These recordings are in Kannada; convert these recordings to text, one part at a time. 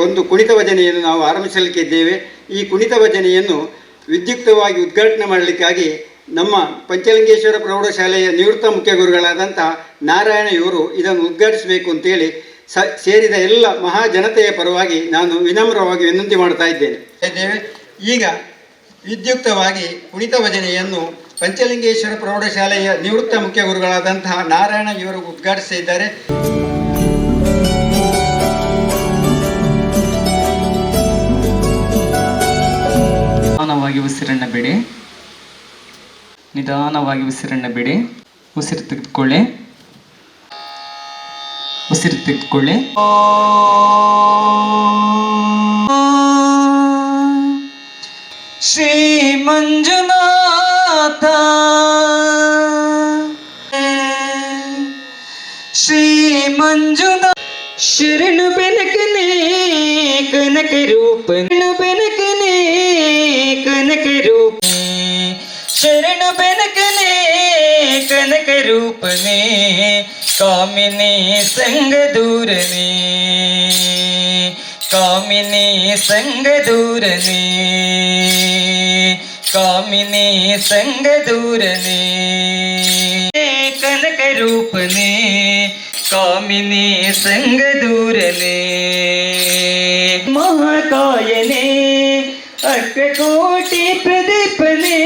ಒಂದು ಕುಣಿತ ಭಜನೆಯನ್ನು ನಾವು ಆರಂಭಿಸಲಿಕ್ಕಿದ್ದೇವೆ. ಈ ಕುಣಿತ ಭಜನೆಯನ್ನು ವಿದ್ಯುಕ್ತವಾಗಿ ಉದ್ಘಾಟನೆ ಮಾಡಲಿಕ್ಕಾಗಿ ನಮ್ಮ ಪಂಚಲಿಂಗೇಶ್ವರ ಪ್ರೌಢಶಾಲೆಯ ನಿವೃತ್ತ ಮುಖ್ಯ ಗುರುಗಳಾದಂಥ ನಾರಾಯಣ ಇವರು ಇದನ್ನು ಉದ್ಘಾಟಿಸಬೇಕು ಅಂತೇಳಿ ಸೇರಿದ ಎಲ್ಲ ಮಹಾಜನತೆಯ ಪರವಾಗಿ ನಾನು ವಿನಮ್ರವಾಗಿ ವಿನಂತಿ ಮಾಡ್ತಾ ಇದ್ದೇವೆ. ಈಗ ವಿದ್ಯುಕ್ತವಾಗಿ ಕುಣಿತ ಭಜನೆಯನ್ನು ಪಂಚಲಿಂಗೇಶ್ವರ ಪ್ರೌಢಶಾಲೆಯ ನಿವೃತ್ತ ಮುಖ್ಯ ಗುರುಗಳಾದಂತಹ ನಾರಾಯಣ ಇವರು ಉದ್ಘಾಟಿಸಿದ್ದಾರೆ. ನಿಧಾನವಾಗಿ ಉಸಿರನ್ನು ಬಿಡಿ, ನಿಧಾನವಾಗಿ ಉಸಿರನ್ನು ಬಿಡಿ. ಉಸಿರು ತೆಗೆದುಕೊಳ್ಳಿ, ಉಸಿರು ತೆಗೆದುಕೊಳ್ಳಿ. ಶ್ರೀ ಮಂಜುನಾಥ, ಶ್ರೀ ಮಂಜುನಾಥ ಶರಣು ಬೆನಕನೇ ಕನಕ ರೂಪ, ಬೆನಕನೇ ಕನಕ ರೂಪ, ಶರಣು ಬೆನಕನೇ ಕನಕ ರೂಪನೇ, ಕಾಮಿನಿ ಸಂಗ ದೂರನೇ, ಕಾಮಿನಿ ಸಂಗ ದೂರನೇ, ಕಾಮಿನಿ ಸಂಗ ದೂರನೇ, ಕನಕ ರೂಪನೇ, ಕಾಮಿನಿ ಸಂಗ ದೂರನೇ, ಮಹಾಕಾಯನೇ ಅಕ್ಕಕೋಟಿ ಪ್ರದೀಪನೇ.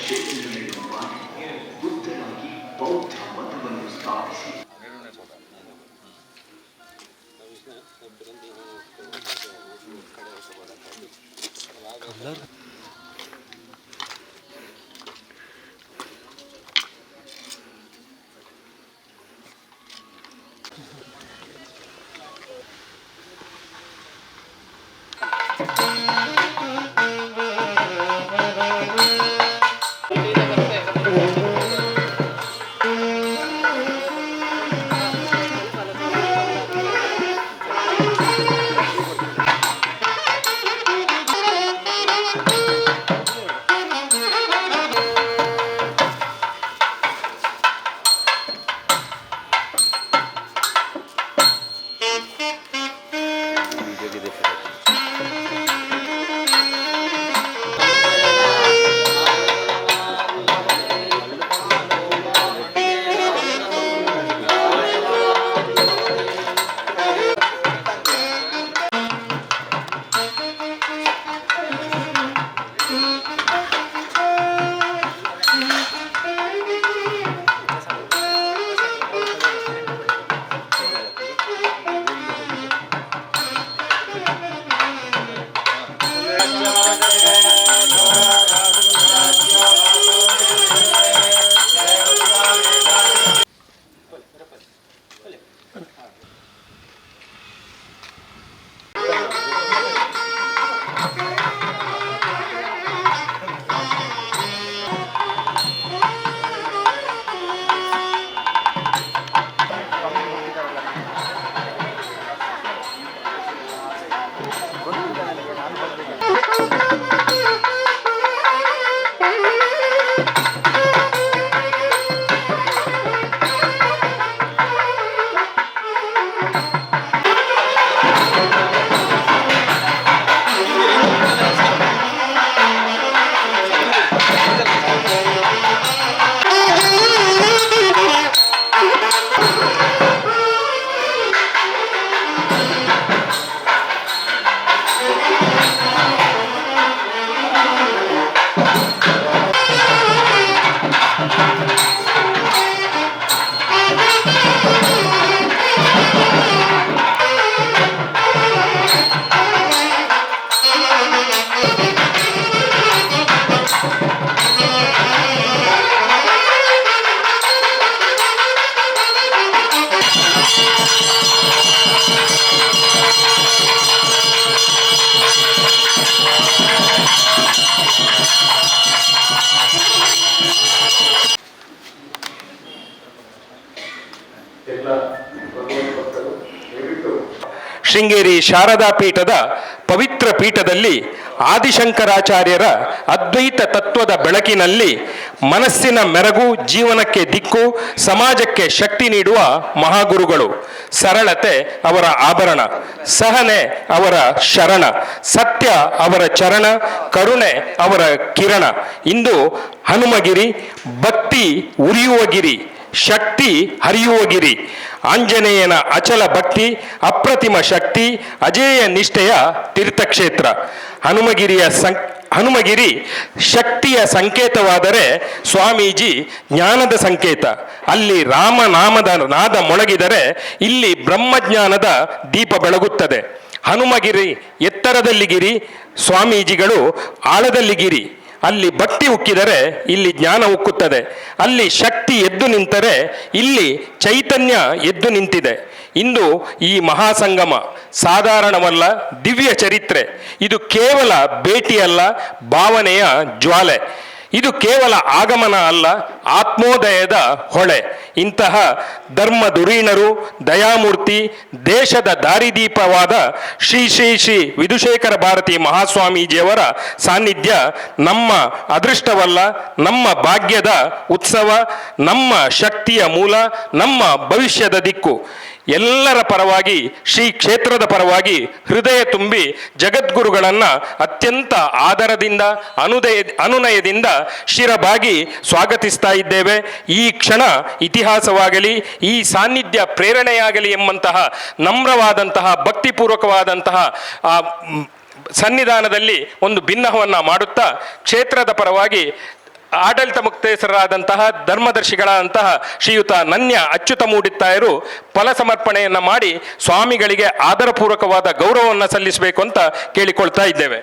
ಕ್ಷೇತ್ರದಲ್ಲಿ ಮಾಡಿ ಬುದ್ಧನಾಗಿ ಬೌದ್ಧ ಮತವನ್ನು ಸ್ಥಾಪಿಸಿ ಶೃಂಗೇರಿ ಶಾರದಾ ಪೀಠದ ಪವಿತ್ರ ಪೀಠದಲ್ಲಿ ಆದಿಶಂಕರಾಚಾರ್ಯರ ಅದ್ವೈತ ತತ್ವದ ಬೆಳಕಿನಲ್ಲಿ ಮನಸ್ಸಿನ ಮೆರಗು ಜೀವನಕ್ಕೆ ದಿಕ್ಕು, ಸಮಾಜಕ್ಕೆ ಶಕ್ತಿ ನೀಡುವ ಮಹಾಗುರುಗಳು. ಸರಳತೆ ಅವರ ಆಭರಣ, ಸಹನೆ ಅವರ ಶರಣ, ಸತ್ಯ ಅವರ ಚರಣ, ಕರುಣೆ ಅವರ ಕಿರಣ. ಇಂದು ಹನುಮಗಿರಿ ಭಕ್ತಿ ಉರಿಯುವ ಗಿರಿ, ಶಕ್ತಿ ಹರಿಯುವ ಗಿರಿ. ಆಂಜನೇಯನ ಅಚಲ ಭಕ್ತಿ, ಅಪ್ರತಿಮ ಶಕ್ತಿ, ಅಜೇಯ ನಿಷ್ಠೆಯ ತೀರ್ಥಕ್ಷೇತ್ರ. ಹನುಮಗಿರಿ ಶಕ್ತಿಯ ಸಂಕೇತವಾದರೆ ಸ್ವಾಮೀಜಿ ಜ್ಞಾನದ ಸಂಕೇತ. ಅಲ್ಲಿ ರಾಮನಾಮದ ನಾದ ಮೊಳಗಿದರೆ ಇಲ್ಲಿ ಬ್ರಹ್ಮಜ್ಞಾನದ ದೀಪ ಬೆಳಗುತ್ತದೆ. ಹನುಮಗಿರಿ ಎತ್ತರದಲ್ಲಿ ಗಿರಿ, ಸ್ವಾಮೀಜಿಗಳು ಆಳದಲ್ಲಿ ಗಿರಿ. ಅಲ್ಲಿ ಭಕ್ತಿ ಉಕ್ಕಿದರೆ ಇಲ್ಲಿ ಜ್ಞಾನ ಉಕ್ಕುತ್ತದೆ. ಅಲ್ಲಿ ಶಕ್ತಿ ಎದ್ದು ನಿಂತರೆ ಇಲ್ಲಿ ಚೈತನ್ಯ ಎದ್ದು ನಿಂತಿದೆ. ಇಂದು ಈ ಮಹಾಸಂಗಮ ಸಾಧಾರಣವಲ್ಲ, ದಿವ್ಯ ಚರಿತ್ರೆ. ಇದು ಕೇವಲ ಭೇಟಿಯಲ್ಲ, ಭಾವನೆಯ ಜ್ವಾಲೆ. ಇದು ಕೇವಲ ಆಗಮನ ಅಲ್ಲ, ಆತ್ಮೋದಯದ ಹೊಳೆ. ಇಂತಹ ಧರ್ಮ ಧುರೀಣರು, ದಯಾಮೂರ್ತಿ, ದೇಶದ ದಾರಿದೀಪವಾದ ಶ್ರೀ ಶ್ರೀ ಶ್ರೀ ವಿಧುಶೇಖರ ಭಾರತಿ ಮಹಾಸ್ವಾಮೀಜಿಯವರ ಸಾನ್ನಿಧ್ಯ ನಮ್ಮ ಅದೃಷ್ಟವಲ್ಲ, ನಮ್ಮ ಭಾಗ್ಯದ ಉತ್ಸವ, ನಮ್ಮ ಶಕ್ತಿಯ ಮೂಲ, ನಮ್ಮ ಭವಿಷ್ಯದ ದಿಕ್ಕು. ಎಲ್ಲರ ಪರವಾಗಿ, ಶ್ರೀ ಕ್ಷೇತ್ರದ ಪರವಾಗಿ ಹೃದಯ ತುಂಬಿ ಜಗದ್ಗುರುಗಳನ್ನು ಅತ್ಯಂತ ಆದರದಿಂದ ಅನುನಯದಿಂದ ಶಿರಬಾಗಿ ಸ್ವಾಗತಿಸ್ತಾ ಇದ್ದೇವೆ. ಈ ಕ್ಷಣ ಇತಿಹಾಸವಾಗಲಿ, ಈ ಸಾನ್ನಿಧ್ಯ ಪ್ರೇರಣೆಯಾಗಲಿ ಎಂಬಂತಹ ನಮ್ರವಾದಂತಹ ಭಕ್ತಿಪೂರ್ವಕವಾದಂತಹ ಸನ್ನಿಧಾನದಲ್ಲಿ ಒಂದು ಭಿನ್ನವನ್ನು ಮಾಡುತ್ತಾ ಕ್ಷೇತ್ರದ ಪರವಾಗಿ ಆಡಳಿತ ಮುಕ್ತೇಸರಾದಂತಹ ಧರ್ಮದರ್ಶಿಗಳಾದಂತಹ ಶ್ರೀಯುತ ನನ್ಯ ಅಚ್ಯುತ ಮೂಡಿತ್ತಾಯರು ಫಲ ಸಮರ್ಪಣೆಯನ್ನು ಮಾಡಿ ಸ್ವಾಮಿಗಳಿಗೆ ಆದರಪೂರ್ವಕವಾದ ಗೌರವವನ್ನು ಸಲ್ಲಿಸಬೇಕು ಅಂತ ಕೇಳಿಕೊಳ್ತಾ ಇದ್ದೇವೆ.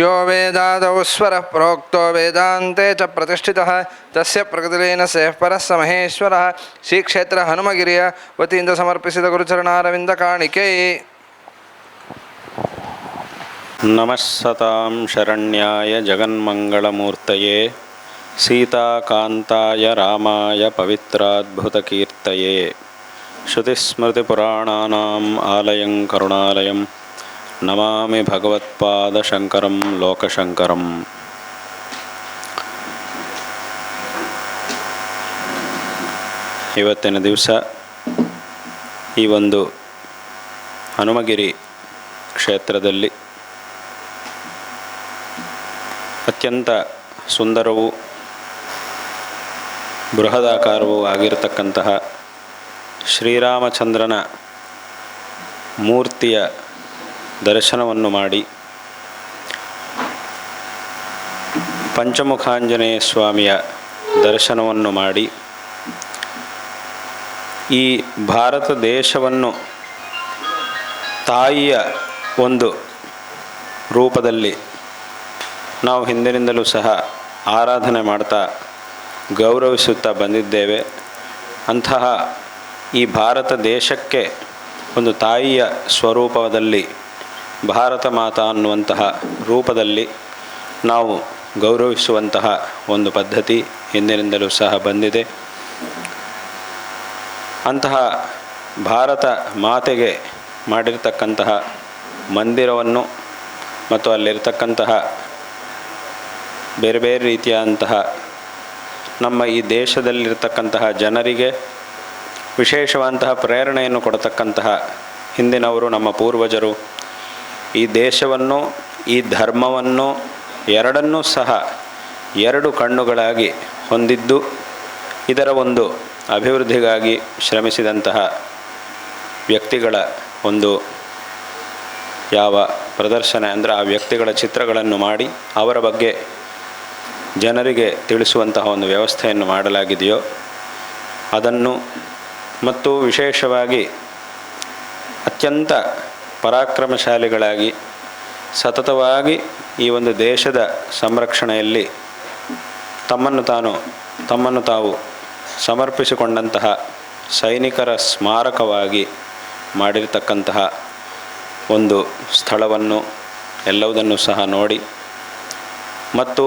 यो वेदादौ स्वरः प्रोक्तो वेदान्ते च प्रतिष्ठितः तस्य ಪ್ರಗತಿಲೇನ ಸೇಃ ಪರಸ್ಸ ಮಹೇಶ್ವರಃ ಶ್ರೀ ಕ್ಷೇತ್ರ ಹನುಮಗಿರಿಯ ವತಿಯಿಂದ ಸಮರ್ಪಿಸಿದ ಗುರುಚರಣಾರವಿಂದ ಕಾಣಿಕೆ. ನಮಃ ಸತಾಂ ಶರಣ್ಯಾಯ ಜಗನ್ಮಂಗಳಮೂರ್ತಯೇ ಸೀತಾಕಾಂತಾಯ ರಾಮಾಯ ಪವಿತ್ರಾದ್ಭುತಕೀರ್ತಯೇ ಶ್ರುತಿಸ್ಮೃತಿಪುರಾಣಾನಾಂ ಆಲಯಂ ಕರುಣಾಲಯಂ ನಮಾಮಿ ಭಗವತ್ಪಾದಶಂಕರಂ ಲೋಕಶಂಕರಂ. ಇವತ್ತಿನ ದಿವಸ ಈ ಒಂದು ಹನುಮಗಿರಿ ಕ್ಷೇತ್ರದಲ್ಲಿ ಅತ್ಯಂತ ಸುಂದರವೂ ಬೃಹದಾಕಾರವೂ ಆಗಿರತಕ್ಕಂತಹ ಶ್ರೀರಾಮಚಂದ್ರನ ಮೂರ್ತಿಯ ದರ್ಶನವನ್ನು ಮಾಡಿ ಪಂಚಮುಖಾಂಜನೇಯ ಸ್ವಾಮಿಯ ದರ್ಶನವನ್ನು ಮಾಡಿ ಈ ಭಾರತ ದೇಶವನ್ನು ತಾಯಿಯ ಒಂದು ರೂಪದಲ್ಲಿ ನಾವು ಹಿಂದಿನಿಂದಲೂ ಸಹ ಆರಾಧನೆ ಮಾಡ್ತಾ ಗೌರವಿಸುತ್ತಾ ಬಂದಿದ್ದೇವೆ. ಅಂತಹ ಈ ಭಾರತ ದೇಶಕ್ಕೆ ಒಂದು ತಾಯಿಯ ಸ್ವರೂಪದಲ್ಲಿ ಭಾರತ ಮಾತಾ ಅನ್ನುವಂತಹ ರೂಪದಲ್ಲಿ ನಾವು ಗೌರವಿಸುವಂತಹ ಒಂದು ಪದ್ಧತಿ ಹಿಂದಿನಿಂದಲೂ ಸಹ ಬಂದಿದೆ. ಅಂತಹ ಭಾರತ ಮಾತೆಗೆ ಮಾಡಿರ್ತಕ್ಕಂತಹ ಮಂದಿರವನ್ನು ಮತ್ತು ಅಲ್ಲಿರ್ತಕ್ಕಂತಹ ಬೇರೆ ಬೇರೆ ರೀತಿಯಾದಂತಹ ನಮ್ಮ ಈ ದೇಶದಲ್ಲಿರ್ತಕ್ಕಂತಹ ಜನರಿಗೆ ವಿಶೇಷವಾದಂತಹ ಪ್ರೇರಣೆಯನ್ನು ಕೊಡತಕ್ಕಂತಹ ಹಿಂದಿನವರು ನಮ್ಮ ಪೂರ್ವಜರು ಈ ದೇಶವನ್ನು ಈ ಧರ್ಮವನ್ನು ಎರಡನ್ನೂ ಸಹ ಎರಡು ಕಣ್ಣುಗಳಾಗಿ ಹೊಂದಿದ್ದು ಇದರ ಒಂದು ಅಭಿವೃದ್ಧಿಗಾಗಿ ಶ್ರಮಿಸಿದಂತಹ ವ್ಯಕ್ತಿಗಳ ಒಂದು ಯಾವ ಪ್ರದರ್ಶನ ಅಂದರೆ ಆ ವ್ಯಕ್ತಿಗಳ ಚಿತ್ರಗಳನ್ನು ಮಾಡಿ ಅವರ ಬಗ್ಗೆ ಜನರಿಗೆ ತಿಳಿಸುವಂತಹ ಒಂದು ವ್ಯವಸ್ಥೆಯನ್ನು ಮಾಡಲಾಗಿದೆಯೋ ಅದನ್ನು ಮತ್ತು ವಿಶೇಷವಾಗಿ ಅತ್ಯಂತ ಪರಾಕ್ರಮಶಾಲಿಗಳಾಗಿ ಸತತವಾಗಿ ಈ ಒಂದು ದೇಶದ ಸಂರಕ್ಷಣೆಯಲ್ಲಿ ತಮ್ಮನ್ನು ತಾವು ಸಮರ್ಪಿಸಿಕೊಂಡಂತಹ ಸೈನಿಕರ ಸ್ಮಾರಕವಾಗಿ ಮಾಡಿರತಕ್ಕಂತಹ ಒಂದು ಸ್ಥಳವನ್ನು ಎಲ್ಲವುದನ್ನು ಸಹ ನೋಡಿ ಮತ್ತು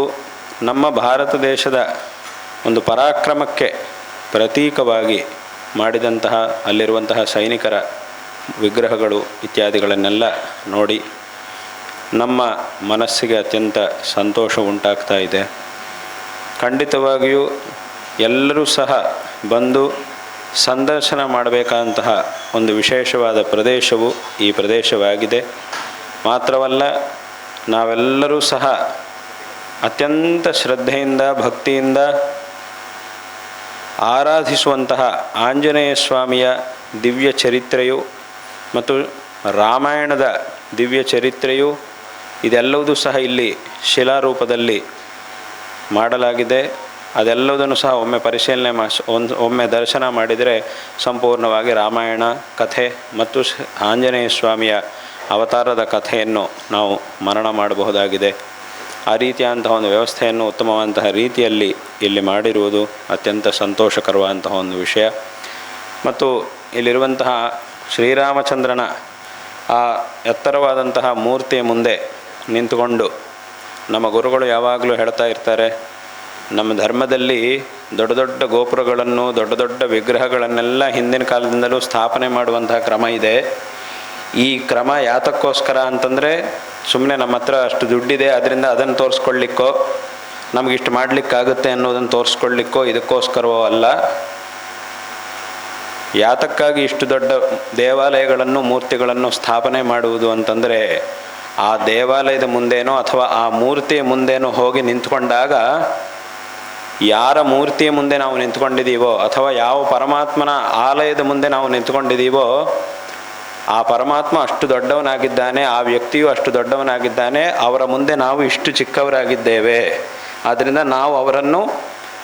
ನಮ್ಮ ಭಾರತ ದೇಶದ ಒಂದು ಪರಾಕ್ರಮಕ್ಕೆ ಪ್ರತೀಕವಾಗಿ ಮಾಡಿದಂತಹ ಅಲ್ಲಿರುವಂತಹ ಸೈನಿಕರ ವಿಗ್ರಹಗಳು ಇತ್ಯಾದಿಗಳನ್ನೆಲ್ಲ ನೋಡಿ ನಮ್ಮ ಮನಸ್ಸಿಗೆ ಅತ್ಯಂತ ಸಂತೋಷ ಉಂಟಾಗ್ತಾ ಇದೆ. ಖಂಡಿತವಾಗಿಯೂ ಎಲ್ಲರೂ ಸಹ ಬಂದು ಸಂದರ್ಶನ ಮಾಡಬೇಕಾದಂತಹ ಒಂದು ವಿಶೇಷವಾದ ಪ್ರದೇಶವು ಈ ಪ್ರದೇಶವಾಗಿದೆ. ಮಾತ್ರವಲ್ಲ, ನಾವೆಲ್ಲರೂ ಸಹ ಅತ್ಯಂತ ಶ್ರದ್ಧೆಯಿಂದ ಭಕ್ತಿಯಿಂದ ಆರಾಧಿಸುವಂತಹ ಆಂಜನೇಯ ಸ್ವಾಮಿಯ ದಿವ್ಯ ಚರಿತ್ರೆಯು ಮತ್ತು ರಾಮಾಯಣದ ದಿವ್ಯ ಚರಿತ್ರೆಯು ಇದೆಲ್ಲವೂ ಸಹ ಇಲ್ಲಿ ಶಿಲಾರೂಪದಲ್ಲಿ ಮಾಡಲಾಗಿದೆ. ಅದೆಲ್ಲದನ್ನು ಸಹ ಒಮ್ಮೆ ಪರಿಶೀಲನೆ ಒಮ್ಮೆ ದರ್ಶನ ಮಾಡಿದರೆ ಸಂಪೂರ್ಣವಾಗಿ ರಾಮಾಯಣ ಕಥೆ ಮತ್ತು ಆಂಜನೇಯ ಸ್ವಾಮಿಯ ಅವತಾರದ ಕಥೆಯನ್ನು ನಾವು ಮನನ ಮಾಡಬಹುದಾಗಿದೆ. ಆ ರೀತಿಯಾದಂತಹ ಒಂದು ವ್ಯವಸ್ಥೆಯನ್ನು ಉತ್ತಮವಾದಂತಹ ರೀತಿಯಲ್ಲಿ ಇಲ್ಲಿ ಮಾಡಿರುವುದು ಅತ್ಯಂತ ಸಂತೋಷಕರವಾದಂತಹ ಒಂದು ವಿಷಯ. ಮತ್ತು ಇಲ್ಲಿರುವಂತಹ ಶ್ರೀರಾಮಚಂದ್ರನ ಆ ಎತ್ತರವಾದಂತಹ ಮೂರ್ತಿಯ ಮುಂದೆ ನಿಂತುಕೊಂಡು ನಮ್ಮ ಗುರುಗಳು ಯಾವಾಗಲೂ ಹೇಳ್ತಾ ಇರ್ತಾರೆ, ನಮ್ಮ ಧರ್ಮದಲ್ಲಿ ದೊಡ್ಡ ದೊಡ್ಡ ಗೋಪುರಗಳನ್ನು ದೊಡ್ಡ ದೊಡ್ಡ ವಿಗ್ರಹಗಳನ್ನೆಲ್ಲ ಹಿಂದಿನ ಕಾಲದಿಂದಲೂ ಸ್ಥಾಪನೆ ಮಾಡುವಂತಹ ಕ್ರಮ ಇದೆ. ಈ ಕ್ರಮ ಯಾತಕ್ಕೋಸ್ಕರ ಅಂತಂದರೆ ಸುಮ್ಮನೆ ನಮ್ಮ ಹತ್ರ ಅಷ್ಟು ದುಡ್ಡಿದೆ ಅದರಿಂದ ಅದನ್ನು ತೋರಿಸ್ಕೊಳ್ಳಿಕ್ಕೋ ನಮಗಿಷ್ಟು ಮಾಡಲಿಕ್ಕಾಗುತ್ತೆ ಅನ್ನೋದನ್ನು ತೋರಿಸ್ಕೊಳ್ಳಿಕ್ಕೋ ಇದಕ್ಕೋಸ್ಕರವೋ ಅಲ್ಲ. ಯಾತಕ್ಕಾಗಿ ಇಷ್ಟು ದೊಡ್ಡ ದೇವಾಲಯಗಳನ್ನು ಮೂರ್ತಿಗಳನ್ನು ಸ್ಥಾಪನೆ ಮಾಡುವುದು ಅಂತಂದರೆ ಆ ದೇವಾಲಯದ ಮುಂದೇನೋ ಅಥವಾ ಆ ಮೂರ್ತಿಯ ಮುಂದೇನೋ ಹೋಗಿ ನಿಂತ್ಕೊಂಡಾಗ ಯಾರ ಮೂರ್ತಿಯ ಮುಂದೆ ನಾವು ನಿಂತ್ಕೊಂಡಿದ್ದೀವೋ ಅಥವಾ ಯಾವ ಪರಮಾತ್ಮನ ಆಲಯದ ಮುಂದೆ ನಾವು ನಿಂತ್ಕೊಂಡಿದ್ದೀವೋ ಆ ಪರಮಾತ್ಮ ಅಷ್ಟು ದೊಡ್ಡವನಾಗಿದ್ದಾನೆ, ಆ ವ್ಯಕ್ತಿಯು ಅಷ್ಟು ದೊಡ್ಡವನಾಗಿದ್ದಾನೆ, ಅವರ ಮುಂದೆ ನಾವು ಇಷ್ಟು ಚಿಕ್ಕವರಾಗಿದ್ದೇವೆ. ಆದ್ದರಿಂದ ನಾವು ಅವರನ್ನು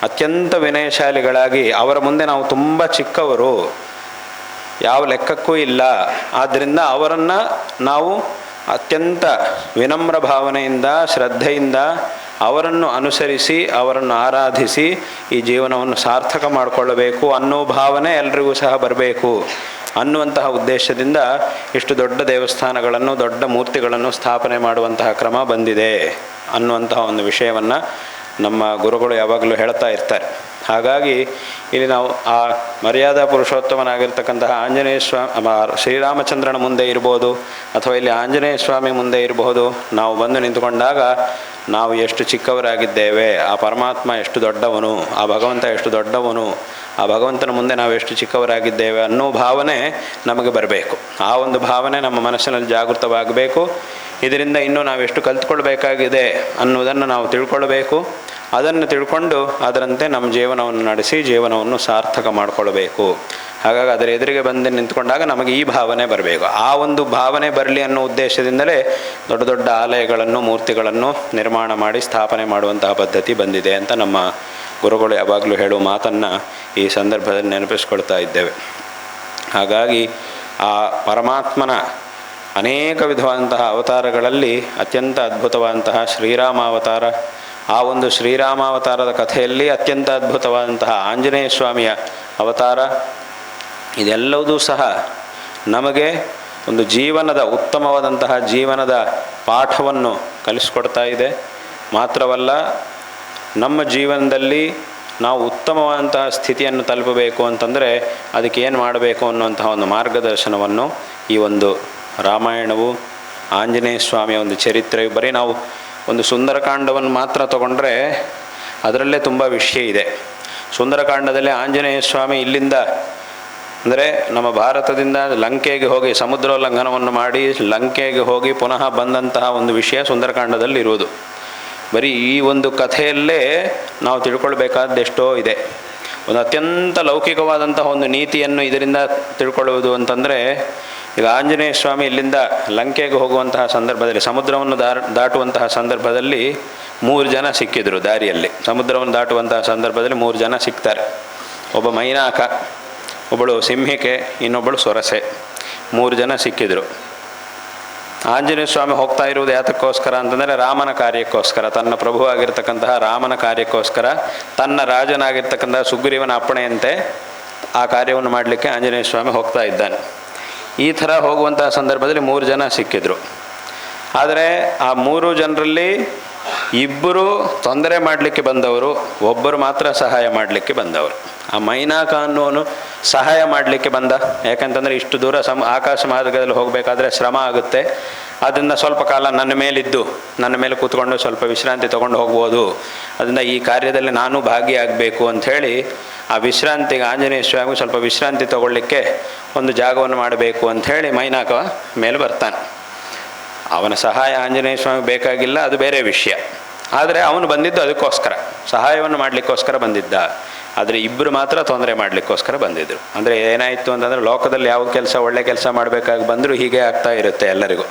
ಅತ್ಯಂತ ವಿನಯಶಾಲಿಗಳಾಗಿ, ಅವರ ಮುಂದೆ ನಾವು ತುಂಬ ಚಿಕ್ಕವರು, ಯಾವ ಲೆಕ್ಕಕ್ಕೂ ಇಲ್ಲ. ಆದ್ದರಿಂದ ಅವರನ್ನು ನಾವು ಅತ್ಯಂತ ವಿನಮ್ರ ಭಾವನೆಯಿಂದ, ಶ್ರದ್ಧೆಯಿಂದ ಅವರನ್ನು ಅನುಸರಿಸಿ, ಅವರನ್ನು ಆರಾಧಿಸಿ ಈ ಜೀವನವನ್ನು ಸಾರ್ಥಕ ಮಾಡಿಕೊಳ್ಳಬೇಕು ಅನ್ನೋ ಭಾವನೆ ಎಲ್ರಿಗೂ ಸಹ ಬರಬೇಕು ಅನ್ನುವಂತಹ ಉದ್ದೇಶದಿಂದ ಇಷ್ಟು ದೊಡ್ಡ ದೇವಸ್ಥಾನಗಳನ್ನು, ದೊಡ್ಡ ಮೂರ್ತಿಗಳನ್ನು ಸ್ಥಾಪನೆ ಮಾಡುವಂತಹ ಕ್ರಮ ಬಂದಿದೆ ಅನ್ನುವಂತಹ ಒಂದು ವಿಷಯವನ್ನು ನಮ್ಮ ಗುರುಗಳು ಯಾವಾಗಲೂ ಹೇಳ್ತಾ ಇರ್ತಾರೆ. ಹಾಗಾಗಿ ಇಲ್ಲಿ ನಾವು ಆ ಮರ್ಯಾದಾ ಪುರುಷೋತ್ತಮನಾಗಿರ್ತಕ್ಕಂತಹ ಆಂಜನೇಯ ಸ್ವಾಮಿ, ಶ್ರೀರಾಮಚಂದ್ರನ ಮುಂದೆ ಇರ್ಬೋದು ಅಥವಾ ಇಲ್ಲಿ ಆಂಜನೇಯ ಸ್ವಾಮಿ ಮುಂದೆ ಇರಬಹುದು, ನಾವು ಬಂದು ನಿಂತುಕೊಂಡಾಗ ನಾವು ಎಷ್ಟು ಚಿಕ್ಕವರಾಗಿದ್ದೇವೆ, ಆ ಪರಮಾತ್ಮ ಎಷ್ಟು ದೊಡ್ಡವನು, ಆ ಭಗವಂತ ಎಷ್ಟು ದೊಡ್ಡವನು, ಆ ಭಗವಂತನ ಮುಂದೆ ನಾವು ಎಷ್ಟು ಚಿಕ್ಕವರಾಗಿದ್ದೇವೆ ಅನ್ನೋ ಭಾವನೆ ನಮಗೆ ಬರಬೇಕು. ಆ ಒಂದು ಭಾವನೆ ನಮ್ಮ ಮನಸ್ಸಿನಲ್ಲಿ ಜಾಗೃತವಾಗಬೇಕು. ಇದರಿಂದ ಇನ್ನೂ ನಾವು ಎಷ್ಟು ಕಲ್ತ್ಕೊಳ್ಬೇಕಾಗಿದೆ ಅನ್ನೋದನ್ನು ನಾವು ತಿಳ್ಕೊಳ್ಬೇಕು. ಅದನ್ನು ತಿಳ್ಕೊಂಡು ಅದರಂತೆ ನಮ್ಮ ಜೀವನವನ್ನು ನಡೆಸಿ ಜೀವನವನ್ನು ಸಾರ್ಥಕ ಮಾಡಿಕೊಳ್ಬೇಕು. ಹಾಗಾಗಿ ಅದರ ಎದುರಿಗೆ ಬಂದು ನಿಂತ್ಕೊಂಡಾಗ ನಮಗೆ ಈ ಭಾವನೆ ಬರಬೇಕು. ಆ ಒಂದು ಭಾವನೆ ಬರಲಿ ಅನ್ನೋ ಉದ್ದೇಶದಿಂದಲೇ ದೊಡ್ಡ ದೊಡ್ಡ ಆಲಯಗಳನ್ನು, ಮೂರ್ತಿಗಳನ್ನು ನಿರ್ಮಾಣ ಮಾಡಿ ಸ್ಥಾಪನೆ ಮಾಡುವಂತಹ ಪದ್ಧತಿ ಬಂದಿದೆ ಅಂತ ನಮ್ಮ ಗುರುಗಳು ಯಾವಾಗಲೂ ಹೇಳುವ ಮಾತನ್ನು ಈ ಸಂದರ್ಭದಲ್ಲಿ ನೆನಪಿಸ್ಕೊಳ್ತಾ ಇದ್ದೇವೆ. ಹಾಗಾಗಿ ಆ ಪರಮಾತ್ಮನ ಅನೇಕ ವಿಧವಾದಂತಹ ಅವತಾರಗಳಲ್ಲಿ ಅತ್ಯಂತ ಅದ್ಭುತವಾದಂತಹ ಶ್ರೀರಾಮಾವತಾರ, ಆ ಒಂದು ಶ್ರೀರಾಮಾವತಾರದ ಕಥೆಯಲ್ಲಿ ಅತ್ಯಂತ ಅದ್ಭುತವಾದಂತಹ ಆಂಜನೇಯ ಸ್ವಾಮಿಯ ಅವತಾರ, ಇದೆಲ್ಲವೂ ಸಹ ನಮಗೆ ಒಂದು ಜೀವನದ ಉತ್ತಮವಾದಂತಹ ಜೀವನದ ಪಾಠವನ್ನು ಕಲಿಸ್ಕೊಡ್ತಾ ಇದೆ. ಮಾತ್ರವಲ್ಲ, ನಮ್ಮ ಜೀವನದಲ್ಲಿ ನಾವು ಉತ್ತಮವಾದಂತಹ ಸ್ಥಿತಿಯನ್ನು ತಲುಪಬೇಕು ಅಂತಂದರೆ ಅದಕ್ಕೆ ಏನು ಮಾಡಬೇಕು ಅನ್ನುವಂತಹ ಒಂದು ಮಾರ್ಗದರ್ಶನವನ್ನು ಈ ಒಂದು ರಾಮಾಯಣವು, ಆಂಜನೇಯ ಸ್ವಾಮಿಯ ಒಂದು ಚರಿತ್ರೆಯು, ಬರೀ ನಾವು ಒಂದು ಸುಂದರಕಾಂಡವನ್ನು ಮಾತ್ರ ತಗೊಂಡ್ರೆ ಅದರಲ್ಲೇ ತುಂಬ ವಿಷಯ ಇದೆ. ಸುಂದರಕಾಂಡದಲ್ಲಿ ಆಂಜನೇಯ ಸ್ವಾಮಿ ಇಲ್ಲಿಂದ ಅಂದರೆ ನಮ್ಮ ಭಾರತದಿಂದ ಲಂಕೆಗೆ ಹೋಗಿ ಸಮುದ್ರೋಲ್ಲಂಘನವನ್ನು ಮಾಡಿ ಲಂಕೆಗೆ ಹೋಗಿ ಪುನಃ ಬಂದಂತಹ ಒಂದು ವಿಷಯ ಸುಂದರಕಾಂಡದಲ್ಲಿ ಇರುವುದು. ಬರೀ ಈ ಒಂದು ಕಥೆಯಲ್ಲೇ ನಾವು ತಿಳ್ಕೊಳ್ಬೇಕಾದ್ದೆಷ್ಟೋ ಇದೆ. ಒಂದು ಅತ್ಯಂತ ಲೌಕಿಕವಾದಂತಹ ಒಂದು ನೀತಿಯನ್ನು ಇದರಿಂದ ತಿಳ್ಕೊಳ್ಳುವುದು ಅಂತಂದರೆ, ಈಗ ಆಂಜನೇಯ ಸ್ವಾಮಿ ಇಲ್ಲಿಂದ ಲಂಕೆಗೆ ಹೋಗುವಂತಹ ಸಂದರ್ಭದಲ್ಲಿ, ಸಮುದ್ರವನ್ನು ದಾಟುವಂತಹ ಸಂದರ್ಭದಲ್ಲಿ 3 ಜನ ಸಿಕ್ಕಿದ್ರು ದಾರಿಯಲ್ಲಿ. ಸಮುದ್ರವನ್ನು ದಾಟುವಂತಹ ಸಂದರ್ಭದಲ್ಲಿ 3 ಜನ ಸಿಗ್ತಾರೆ. ಒಬ್ಬ ಮೈನಾಕ, ಒಬ್ಬಳು ಸಿಂಹಿಕೆ, ಇನ್ನೊಬ್ಬಳು ಸೊರಸೆ, 3 ಜನ ಸಿಕ್ಕಿದ್ರು. ಆಂಜನೇಯ ಸ್ವಾಮಿ ಹೋಗ್ತಾ ಇರುವುದು ಯಾತಕ್ಕೋಸ್ಕರ ಅಂತಂದರೆ ರಾಮನ ಕಾರ್ಯಕ್ಕೋಸ್ಕರ, ತನ್ನ ಪ್ರಭುವಾಗಿರ್ತಕ್ಕಂತಹ ರಾಮನ ಕಾರ್ಯಕ್ಕೋಸ್ಕರ, ತನ್ನ ರಾಜನಾಗಿರ್ತಕ್ಕಂತಹ ಸುಗ್ರೀವನ ಅಪ್ಪಣೆಯಂತೆ ಆ ಕಾರ್ಯವನ್ನು ಮಾಡಲಿಕ್ಕೆ ಆಂಜನೇಯ ಸ್ವಾಮಿ ಹೋಗ್ತಾ ಇದ್ದಾನೆ. ಈ ಥರ ಹೋಗುವಂತಹ ಸಂದರ್ಭದಲ್ಲಿ 3 ಜನ ಸಿಕ್ಕಿದ್ರು. ಆದರೆ ಆ 3 ಜನರಲ್ಲಿ 2 ತೊಂದರೆ ಮಾಡಲಿಕ್ಕೆ ಬಂದವರು, ಒಬ್ಬರು ಮಾತ್ರ ಸಹಾಯ ಮಾಡಲಿಕ್ಕೆ ಬಂದವರು. ಆ ಮೈನಾಕ ಅನ್ನೋನು ಸಹಾಯ ಮಾಡಲಿಕ್ಕೆ ಬಂದ. ಯಾಕಂತಂದರೆ ಇಷ್ಟು ದೂರ ಆಕಾಶ ಮಾರ್ಗದಲ್ಲಿ ಹೋಗಬೇಕಾದ್ರೆ ಶ್ರಮ ಆಗುತ್ತೆ, ಅದರಿಂದ ಸ್ವಲ್ಪ ಕಾಲ ನನ್ನ ಮೇಲೆ ಕೂತ್ಕೊಂಡು ಸ್ವಲ್ಪ ವಿಶ್ರಾಂತಿ ತೊಗೊಂಡು ಹೋಗ್ಬೋದು, ಅದರಿಂದ ಈ ಕಾರ್ಯದಲ್ಲಿ ನಾನು ಭಾಗಿಯಾಗಬೇಕು ಅಂಥೇಳಿ ಆ ವಿಶ್ರಾಂತಿಗೆ ಆಂಜನೇಯ ಸ್ವಾಮಿ ಸ್ವಲ್ಪ ವಿಶ್ರಾಂತಿ ತಗೊಳ್ಳಿಕ್ಕೆ ಒಂದು ಜಾಗವನ್ನು ಮಾಡಬೇಕು ಅಂಥೇಳಿ ಮೈನಾಕ ಮೇಲೆ ಬರ್ತಾನೆ. ಅವನ ಸಹಾಯ ಆಂಜನೇಯ ಸ್ವಾಮಿ ಬೇಕಾಗಿಲ್ಲ, ಅದು ಬೇರೆ ವಿಷಯ. ಆದರೆ ಅವನು ಬಂದಿದ್ದು ಅದಕ್ಕೋಸ್ಕರ, ಸಹಾಯವನ್ನು ಮಾಡಲಿಕ್ಕೋಸ್ಕರ ಬಂದಿದ್ದ. ಆದರೆ 2 ಮಾತ್ರ ತೊಂದರೆ ಮಾಡಲಿಕ್ಕೋಸ್ಕರ ಬಂದಿದ್ದರು. ಅಂದರೆ ಏನಾಯಿತು ಅಂತಂದರೆ, ಲೋಕದಲ್ಲಿ ಯಾವ ಕೆಲಸ ಒಳ್ಳೆ ಕೆಲಸ ಮಾಡಬೇಕಾಗಿ ಬಂದರೂ ಹೀಗೆ ಆಗ್ತಾ ಇರುತ್ತೆ ಎಲ್ಲರಿಗೂ.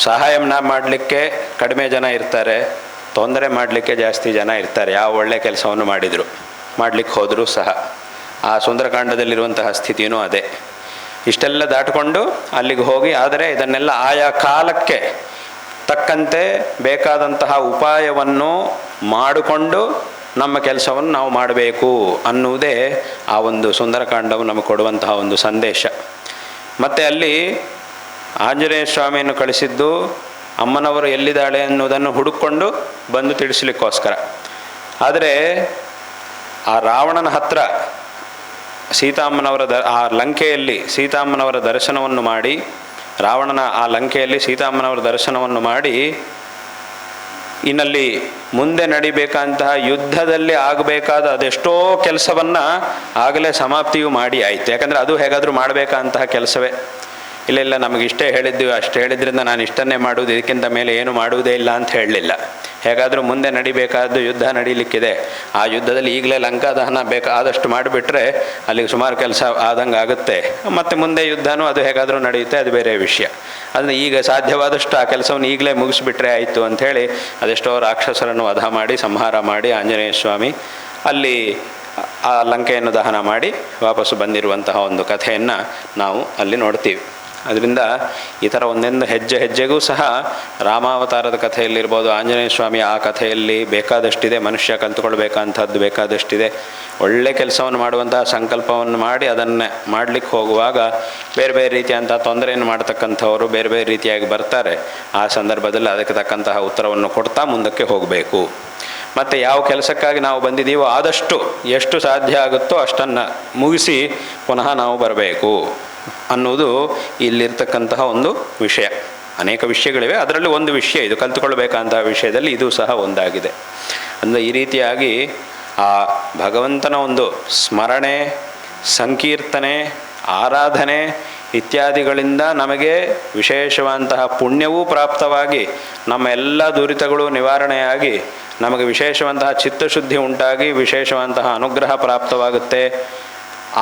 ಸಹಾಯನ ಮಾಡಲಿಕ್ಕೆ ಕಡಿಮೆ ಜನ ಇರ್ತಾರೆ, ತೊಂದರೆ ಮಾಡಲಿಕ್ಕೆ ಜಾಸ್ತಿ ಜನ ಇರ್ತಾರೆ. ಯಾವ ಒಳ್ಳೆ ಕೆಲಸವನ್ನು ಮಾಡಲಿಕ್ಕೆ ಹೋದರೂ ಸಹ ಆ ಸುಂದರಕಾಂಡದಲ್ಲಿರುವಂತಹ ಸ್ಥಿತಿಯೂ ಅದೇ. ಇಷ್ಟೆಲ್ಲ ದಾಟಿಕೊಂಡು ಅಲ್ಲಿಗೆ ಹೋಗಿ, ಆದರೆ ಇದನ್ನೆಲ್ಲ ಆಯಾ ಕಾಲಕ್ಕೆ ತಕ್ಕಂತೆ ಬೇಕಾದಂತಹ ಉಪಾಯವನ್ನು ಮಾಡಿಕೊಂಡು ನಮ್ಮ ಕೆಲಸವನ್ನು ನಾವು ಮಾಡಬೇಕು ಅನ್ನುವುದೇ ಆ ಒಂದು ಸುಂದರಕಾಂಡವು ನಮಗೆ ಕೊಡುವಂತಹ ಒಂದು ಸಂದೇಶ. ಮತ್ತು ಅಲ್ಲಿ ಆಂಜನೇಯ ಸ್ವಾಮಿಯನ್ನು ಕಳಿಸಿದ್ದು ಅಮ್ಮನವರು ಎಲ್ಲಿದ್ದಾಳೆ ಅನ್ನೋದನ್ನು ಹುಡುಕೊಂಡು ಬಂದು ತಿಳಿಸ್ಲಿಕ್ಕೋಸ್ಕರ. ಆದರೆ ಆ ರಾವಣನ ಹತ್ರ ಸೀತಾಮ್ಮನವರ ಆ ಲಂಕೆಯಲ್ಲಿ ಸೀತಾಮ್ಮನವರ ದರ್ಶನವನ್ನು ಮಾಡಿ, ರಾವಣನ ಆ ಲಂಕೆಯಲ್ಲಿ ಸೀತಾಮ್ಮನವರ ದರ್ಶನವನ್ನು ಮಾಡಿ, ಇನ್ನಲ್ಲಿ ಮುಂದೆ ನಡಿಬೇಕಂತಹ ಯುದ್ಧದಲ್ಲಿ ಆಗಬೇಕಾದ ಅದೆಷ್ಟೋ ಕೆಲಸವನ್ನು ಆಗಲೇ ಸಮಾಪ್ತಿಯು ಮಾಡಿ ಆಯಿತು. ಯಾಕಂದರೆ ಅದು ಹೇಗಾದರೂ ಮಾಡಬೇಕಂತಹ ಕೆಲಸವೇ. ಇಲ್ಲ ನಮಗೆ ಇಷ್ಟೇ ಹೇಳಿದ್ದೀವಿ, ಅಷ್ಟು ಹೇಳಿದ್ರಿಂದ ನಾನು ಇಷ್ಟನ್ನೇ ಮಾಡುವುದು, ಇದಕ್ಕಿಂತ ಮೇಲೆ ಏನು ಮಾಡುವುದೇ ಇಲ್ಲ ಅಂತ ಹೇಳಲಿಲ್ಲ. ಹೇಗಾದರೂ ಮುಂದೆ ನಡಿಬೇಕಾದ್ದು ಯುದ್ಧ ನಡೀಲಿಕ್ಕಿದೆ. ಆ ಯುದ್ಧದಲ್ಲಿ ಈಗಲೇ ಲಂಕಾ ದಹನ ಬೇಕಾದಷ್ಟು ಮಾಡಿಬಿಟ್ರೆ ಅಲ್ಲಿಗೆ ಸುಮಾರು ಕೆಲಸ ಆದಂಗೆ ಆಗುತ್ತೆ. ಮತ್ತು ಮುಂದೆ ಯುದ್ಧನೂ ಅದು ಹೇಗಾದರೂ ನಡೆಯುತ್ತೆ, ಅದು ಬೇರೆ ವಿಷಯ. ಅದನ್ನು ಈಗ ಸಾಧ್ಯವಾದಷ್ಟು ಆ ಕೆಲಸವನ್ನು ಈಗಲೇ ಮುಗಿಸ್ಬಿಟ್ರೆ ಆಯಿತು ಅಂಥೇಳಿ ಅದೆಷ್ಟೋ ರಾಕ್ಷಸರನ್ನು ವಧ ಮಾಡಿ ಸಂಹಾರ ಮಾಡಿ ಆಂಜನೇಯ ಸ್ವಾಮಿ ಅಲ್ಲಿ ಆ ಲಂಕೆಯನ್ನು ದಹನ ಮಾಡಿ ವಾಪಸ್ಸು ಬಂದಿರುವಂತಹ ಒಂದು ಕಥೆಯನ್ನು ನಾವು ಅಲ್ಲಿ ನೋಡ್ತೀವಿ. ಅದರಿಂದ ಈ ಥರ ಒಂದೊಂದು ಹೆಜ್ಜೆ ಹೆಜ್ಜೆಗೂ ಸಹ ರಾಮಾವತಾರದ ಕಥೆಯಲ್ಲಿರ್ಬೋದು, ಆಂಜನೇಯ ಸ್ವಾಮಿಯ ಆ ಕಥೆಯಲ್ಲಿ ಬೇಕಾದಷ್ಟಿದೆ. ಮನುಷ್ಯ ಕಲ್ತ್ಕೊಳ್ಬೇಕಂಥದ್ದು ಬೇಕಾದಷ್ಟಿದೆ. ಒಳ್ಳೆ ಕೆಲಸವನ್ನು ಮಾಡುವಂತಹ ಸಂಕಲ್ಪವನ್ನು ಮಾಡಿ ಅದನ್ನು ಮಾಡಲಿಕ್ಕೆ ಹೋಗುವಾಗ ಬೇರೆ ಬೇರೆ ರೀತಿಯಂಥ ತೊಂದರೆಯನ್ನು ಮಾಡ್ತಕ್ಕಂಥವರು ಬೇರೆ ಬೇರೆ ರೀತಿಯಾಗಿ ಬರ್ತಾರೆ. ಆ ಸಂದರ್ಭದಲ್ಲಿ ಅದಕ್ಕೆ ತಕ್ಕಂತಹ ಉತ್ತರವನ್ನು ಕೊಡ್ತಾ ಮುಂದಕ್ಕೆ ಹೋಗಬೇಕು. ಮತ್ತು ಯಾವ ಕೆಲಸಕ್ಕಾಗಿ ನಾವು ಬಂದಿದ್ದೀವೋ ಆದಷ್ಟು ಎಷ್ಟು ಸಾಧ್ಯ ಆಗುತ್ತೋ ಅಷ್ಟನ್ನು ಮುಗಿಸಿ ಪುನಃ ನಾವು ಬರಬೇಕು ಅನ್ನೋದು ಇಲ್ಲಿರ್ತಕ್ಕಂತಹ ಒಂದು ವಿಷಯ. ಅನೇಕ ವಿಷಯಗಳಿವೆ, ಅದರಲ್ಲಿ ಒಂದು ವಿಷಯ ಇದು, ಕಲ್ತುಕೊಳ್ಬೇಕಂತಹ ವಿಷಯದಲ್ಲಿ ಇದು ಸಹ ಒಂದಾಗಿದೆ. ಅಂದರೆ ಈ ರೀತಿಯಾಗಿ ಆ ಭಗವಂತನ ಒಂದು ಸ್ಮರಣೆ, ಸಂಕೀರ್ತನೆ, ಆರಾಧನೆ ಇತ್ಯಾದಿಗಳಿಂದ ನಮಗೆ ವಿಶೇಷವಾದಂತಹ ಪುಣ್ಯವೂ ಪ್ರಾಪ್ತವಾಗಿ ನಮ್ಮ ಎಲ್ಲ ದುರಿತಗಳು ನಿವಾರಣೆಯಾಗಿ ನಮಗೆ ವಿಶೇಷವಂತಹ ಚಿತ್ತಶುದ್ಧಿ ಉಂಟಾಗಿ ವಿಶೇಷವಂತಹ ಅನುಗ್ರಹ ಪ್ರಾಪ್ತವಾಗುತ್ತೆ.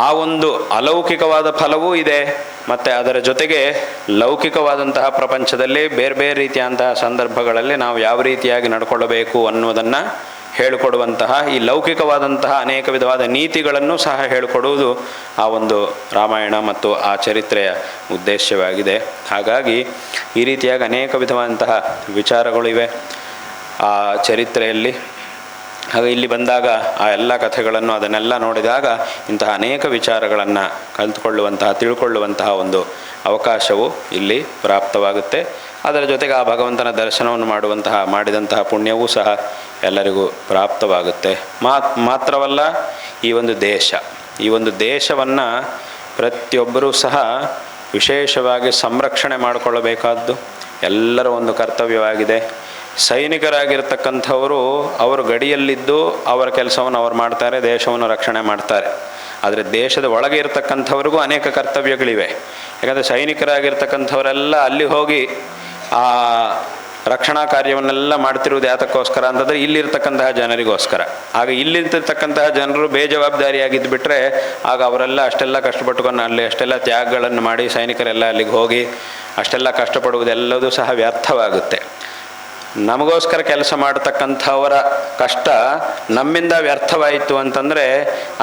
ಆ ಒಂದು ಅಲೌಕಿಕವಾದ ಫಲವೂ ಇದೆ. ಮತ್ತು ಅದರ ಜೊತೆಗೆ ಲೌಕಿಕವಾದಂತಹ ಪ್ರಪಂಚದಲ್ಲಿ ಬೇರೆ ಬೇರೆ ರೀತಿಯಂತಹ ಸಂದರ್ಭಗಳಲ್ಲಿ ನಾವು ಯಾವ ರೀತಿಯಾಗಿ ನಡ್ಕೊಳ್ಳಬೇಕು ಅನ್ನೋದನ್ನು ಹೇಳಿಕೊಡುವಂತಹ ಈ ಲೌಕಿಕವಾದಂತಹ ಅನೇಕ ವಿಧವಾದ ನೀತಿಗಳನ್ನು ಸಹ ಹೇಳಿಕೊಡುವುದು ಆ ಒಂದು ರಾಮಾಯಣ ಮತ್ತು ಆ ಚರಿತ್ರೆಯ ಉದ್ದೇಶವಾಗಿದೆ. ಹಾಗಾಗಿ ಈ ರೀತಿಯಾಗಿ ಅನೇಕ ವಿಧವಾದಂತಹ ವಿಚಾರಗಳಿವೆ ಆ ಚರಿತ್ರೆಯಲ್ಲಿ. ಹಾಗೆ ಇಲ್ಲಿ ಬಂದಾಗ ಆ ಎಲ್ಲ ಕಥೆಗಳನ್ನು ಅದನ್ನೆಲ್ಲ ನೋಡಿದಾಗ ಇಂತಹ ಅನೇಕ ವಿಚಾರಗಳನ್ನು ಕಲಿತುಕೊಳ್ಳುವಂತಹ ತಿಳ್ಕೊಳ್ಳುವಂತಹ ಒಂದು ಅವಕಾಶವು ಇಲ್ಲಿ ಪ್ರಾಪ್ತವಾಗುತ್ತೆ. ಅದರ ಜೊತೆಗೆ ಆ ಭಗವಂತನ ದರ್ಶನವನ್ನು ಮಾಡಿದಂತಹ ಪುಣ್ಯವೂ ಸಹ ಎಲ್ಲರಿಗೂ ಪ್ರಾಪ್ತವಾಗುತ್ತೆ. ಮಾತ್ರವಲ್ಲ, ಈ ಒಂದು ದೇಶವನ್ನು ಪ್ರತಿಯೊಬ್ಬರೂ ಸಹ ವಿಶೇಷವಾಗಿ ಸಂರಕ್ಷಣೆ ಮಾಡಿಕೊಳ್ಳಬೇಕಾದ್ದು ಎಲ್ಲರ ಒಂದು ಕರ್ತವ್ಯವಾಗಿದೆ. ಸೈನಿಕರಾಗಿರ್ತಕ್ಕಂಥವರು ಅವರು ಗಡಿಯಲ್ಲಿದ್ದು ಅವರ ಕೆಲಸವನ್ನು ಅವರು ಮಾಡ್ತಾರೆ, ದೇಶವನ್ನು ರಕ್ಷಣೆ ಮಾಡ್ತಾರೆ. ಆದರೆ ದೇಶದ ಒಳಗೆ ಇರತಕ್ಕಂಥವ್ರಿಗೂ ಅನೇಕ ಕರ್ತವ್ಯಗಳಿವೆ. ಯಾಕಂದರೆ ಸೈನಿಕರಾಗಿರ್ತಕ್ಕಂಥವರೆಲ್ಲ ಅಲ್ಲಿ ಹೋಗಿ ಆ ರಕ್ಷಣಾ ಕಾರ್ಯವನ್ನೆಲ್ಲ ಮಾಡ್ತಿರುವುದು ಯಾತಕ್ಕೋಸ್ಕರ ಅಂತಂದರೆ ಇಲ್ಲಿರ್ತಕ್ಕಂತಹ ಜನರಿಗೋಸ್ಕರ. ಆಗ ಇಲ್ಲಿರ್ತಕ್ಕಂತಹ ಜನರು ಬೇಜವಾಬ್ದಾರಿಯಾಗಿದ್ದು ಬಿಟ್ಟರೆ ಆಗ ಅವರೆಲ್ಲ ಅಷ್ಟೆಲ್ಲ ಕಷ್ಟಪಟ್ಟುಕೊಂಡು ಅಲ್ಲಿ ಅಷ್ಟೆಲ್ಲ ತ್ಯಾಗಗಳನ್ನು ಮಾಡಿ ಸೈನಿಕರೆಲ್ಲ ಅಲ್ಲಿಗೆ ಹೋಗಿ ಅಷ್ಟೆಲ್ಲ ಕಷ್ಟಪಡುವುದೆಲ್ಲದೂ ಸಹ ವ್ಯರ್ಥವಾಗುತ್ತೆ. ನಮಗೋಸ್ಕರ ಕೆಲಸ ಮಾಡತಕ್ಕಂಥವರ ಕಷ್ಟ ನಮ್ಮಿಂದ ವ್ಯರ್ಥವಾಯಿತು ಅಂತಂದರೆ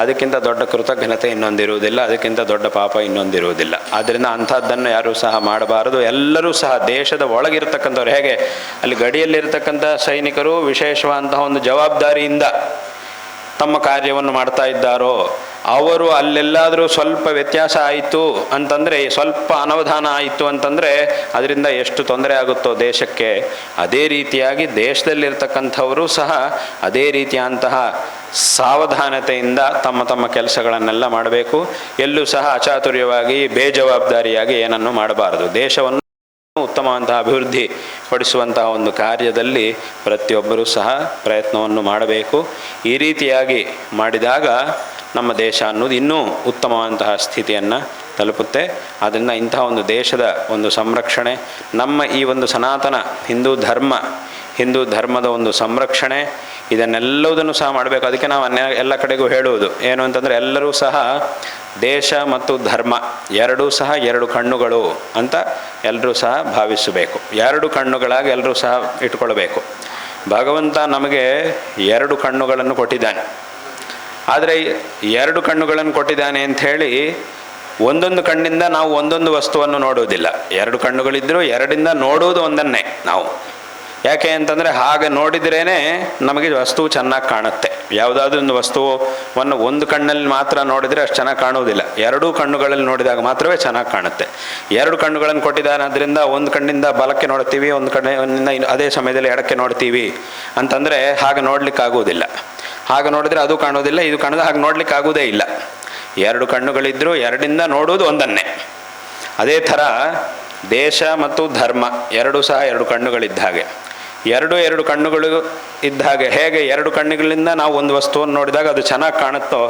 ಅದಕ್ಕಿಂತ ದೊಡ್ಡ ಕೃತಜ್ಞತೆ ಇನ್ನೊಂದಿರುವುದಿಲ್ಲ, ಅದಕ್ಕಿಂತ ದೊಡ್ಡ ಪಾಪ ಇನ್ನೊಂದಿರುವುದಿಲ್ಲ. ಆದ್ದರಿಂದ ಅಂಥದ್ದನ್ನು ಯಾರೂ ಸಹ ಮಾಡಬಾರದು. ಎಲ್ಲರೂ ಸಹ ದೇಶದ ಒಳಗಿರ್ತಕ್ಕಂಥವ್ರು, ಹೇಗೆ ಅಲ್ಲಿ ಗಡಿಯಲ್ಲಿರ್ತಕ್ಕಂಥ ಸೈನಿಕರು ವಿಶೇಷವಾದಂತಹ ಒಂದು ಜವಾಬ್ದಾರಿಯಿಂದ ತಮ್ಮ ಕಾರ್ಯವನ್ನು ಮಾಡ್ತಾ ಇದ್ದಾರೋ, ಅವರು ಅಲ್ಲೆಲ್ಲಾದರೂ ಸ್ವಲ್ಪ ವ್ಯತ್ಯಾಸ ಆಯಿತು ಅಂತಂದರೆ, ಸ್ವಲ್ಪ ಅನವಧಾನ ಆಯಿತು ಅಂತಂದರೆ ಅದರಿಂದ ಎಷ್ಟು ತೊಂದರೆ ಆಗುತ್ತೋ ದೇಶಕ್ಕೆ, ಅದೇ ರೀತಿಯಾಗಿ ದೇಶದಲ್ಲಿರ್ತಕ್ಕಂಥವರು ಸಹ ಅದೇ ರೀತಿಯಂತಹ ಸಾವಧಾನತೆಯಿಂದ ತಮ್ಮ ತಮ್ಮ ಕೆಲಸಗಳನ್ನೆಲ್ಲ ಮಾಡಬೇಕು. ಎಲ್ಲೂ ಸಹ ಅಚಾತುರ್ಯವಾಗಿ ಬೇಜವಾಬ್ದಾರಿಯಾಗಿ ಏನನ್ನು ಮಾಡಬಾರದು. ದೇಶವನ್ನು ಉತ್ತಮವಂತಹ ಅಭಿವೃದ್ಧಿ ಪಡಿಸುವಂತಹ ಒಂದು ಕಾರ್ಯದಲ್ಲಿ ಪ್ರತಿಯೊಬ್ಬರೂ ಸಹ ಪ್ರಯತ್ನವನ್ನು ಮಾಡಬೇಕು. ಈ ರೀತಿಯಾಗಿ ಮಾಡಿದಾಗ ನಮ್ಮ ದೇಶ ಅನ್ನೋದು ಇನ್ನೂ ಉತ್ತಮವಂತಹ ಸ್ಥಿತಿಯನ್ನು ತಲುಪುತ್ತೆ. ಆದ್ದರಿಂದ ಇಂತಹ ಒಂದು ದೇಶದ ಒಂದು ಸಂರಕ್ಷಣೆ, ನಮ್ಮ ಈ ಒಂದು ಸನಾತನ ಹಿಂದೂ ಧರ್ಮದ ಒಂದು ಸಂರಕ್ಷಣೆ, ಇದನ್ನೆಲ್ಲವುದನ್ನು ಸಹ ಮಾಡಬೇಕು. ಅದಕ್ಕೆ ನಾವು ಎಲ್ಲ ಕಡೆಗೂ ಹೇಳುವುದು ಏನು ಅಂತಂದರೆ, ಎಲ್ಲರೂ ಸಹ ದೇಶ ಮತ್ತು ಧರ್ಮ ಎರಡೂ ಸಹ ಎರಡು ಕಣ್ಣುಗಳು ಅಂತ ಎಲ್ಲರೂ ಸಹ ಭಾವಿಸಬೇಕು. ಎರಡು ಕಣ್ಣುಗಳಾಗಿ ಎಲ್ಲರೂ ಸಹ ಇಟ್ಕೊಳ್ಬೇಕು. ಭಗವಂತ ನಮಗೆ ಎರಡು ಕಣ್ಣುಗಳನ್ನು ಕೊಟ್ಟಿದ್ದಾನೆ. ಆದರೆ ಎರಡು ಕಣ್ಣುಗಳನ್ನು ಕೊಟ್ಟಿದ್ದಾನೆ ಅಂಥೇಳಿ ಒಂದೊಂದು ಕಣ್ಣಿಂದ ನಾವು ಒಂದೊಂದು ವಸ್ತುವನ್ನು ನೋಡುವುದಿಲ್ಲ. ಎರಡು ಕಣ್ಣುಗಳಿದ್ದರೂ ಎರಡಿಂದ ನೋಡುವುದು ಒಂದನ್ನೇ ನಾವು. ಯಾಕೆ ಅಂತಂದರೆ ಹಾಗೆ ನೋಡಿದ್ರೇ ನಮಗೆ ವಸ್ತು ಚೆನ್ನಾಗಿ ಕಾಣುತ್ತೆ. ಯಾವುದಾದ್ರೂ ಒಂದು ವಸ್ತುವನ್ನು ಒಂದು ಕಣ್ಣಲ್ಲಿ ಮಾತ್ರ ನೋಡಿದರೆ ಅಷ್ಟು ಚೆನ್ನಾಗಿ ಕಾಣುವುದಿಲ್ಲ. ಎರಡೂ ಕಣ್ಣುಗಳಲ್ಲಿ ನೋಡಿದಾಗ ಮಾತ್ರವೇ ಚೆನ್ನಾಗಿ ಕಾಣುತ್ತೆ. ಎರಡು ಕಣ್ಣುಗಳನ್ನು ಕೊಟ್ಟಿದ್ದಾನೆ, ಅದರಿಂದ ಒಂದು ಕಣ್ಣಿಂದ ಬಲಕ್ಕೆ ನೋಡ್ತೀವಿ, ಒಂದು ಕಣ್ಣಿಂದ ಅದೇ ಸಮಯದಲ್ಲಿ ಎಡಕ್ಕೆ ನೋಡ್ತೀವಿ ಅಂತಂದರೆ ಹಾಗೆ ನೋಡಲಿಕ್ಕಾಗುವುದಿಲ್ಲ. ಹಾಗೆ ನೋಡಿದರೆ ಅದು ಕಾಣುವುದಿಲ್ಲ, ಇದು ಕಾಣೋದು, ಹಾಗೆ ನೋಡಲಿಕ್ಕಾಗುವುದೇ ಇಲ್ಲ. ಎರಡು ಕಣ್ಣುಗಳಿದ್ದರೂ ಎರಡಿಂದ ನೋಡುವುದು ಒಂದನ್ನೇ. ಅದೇ ಥರ ದೇಶ ಮತ್ತು ಧರ್ಮ ಎರಡೂ ಸಹ ಎರಡು ಕಣ್ಣುಗಳಿದ್ದ ಹಾಗೆ. ಎರಡು ಕಣ್ಣುಗಳು ಇದ್ದ ಹಾಗೆ ಹೇಗೆ ಎರಡು ಕಣ್ಣುಗಳಿಂದ ನಾವು ಒಂದು ವಸ್ತುವನ್ನು ನೋಡಿದಾಗ ಅದು ಚೆನ್ನಾಗಿ ಕಾಣುತ್ತೋ,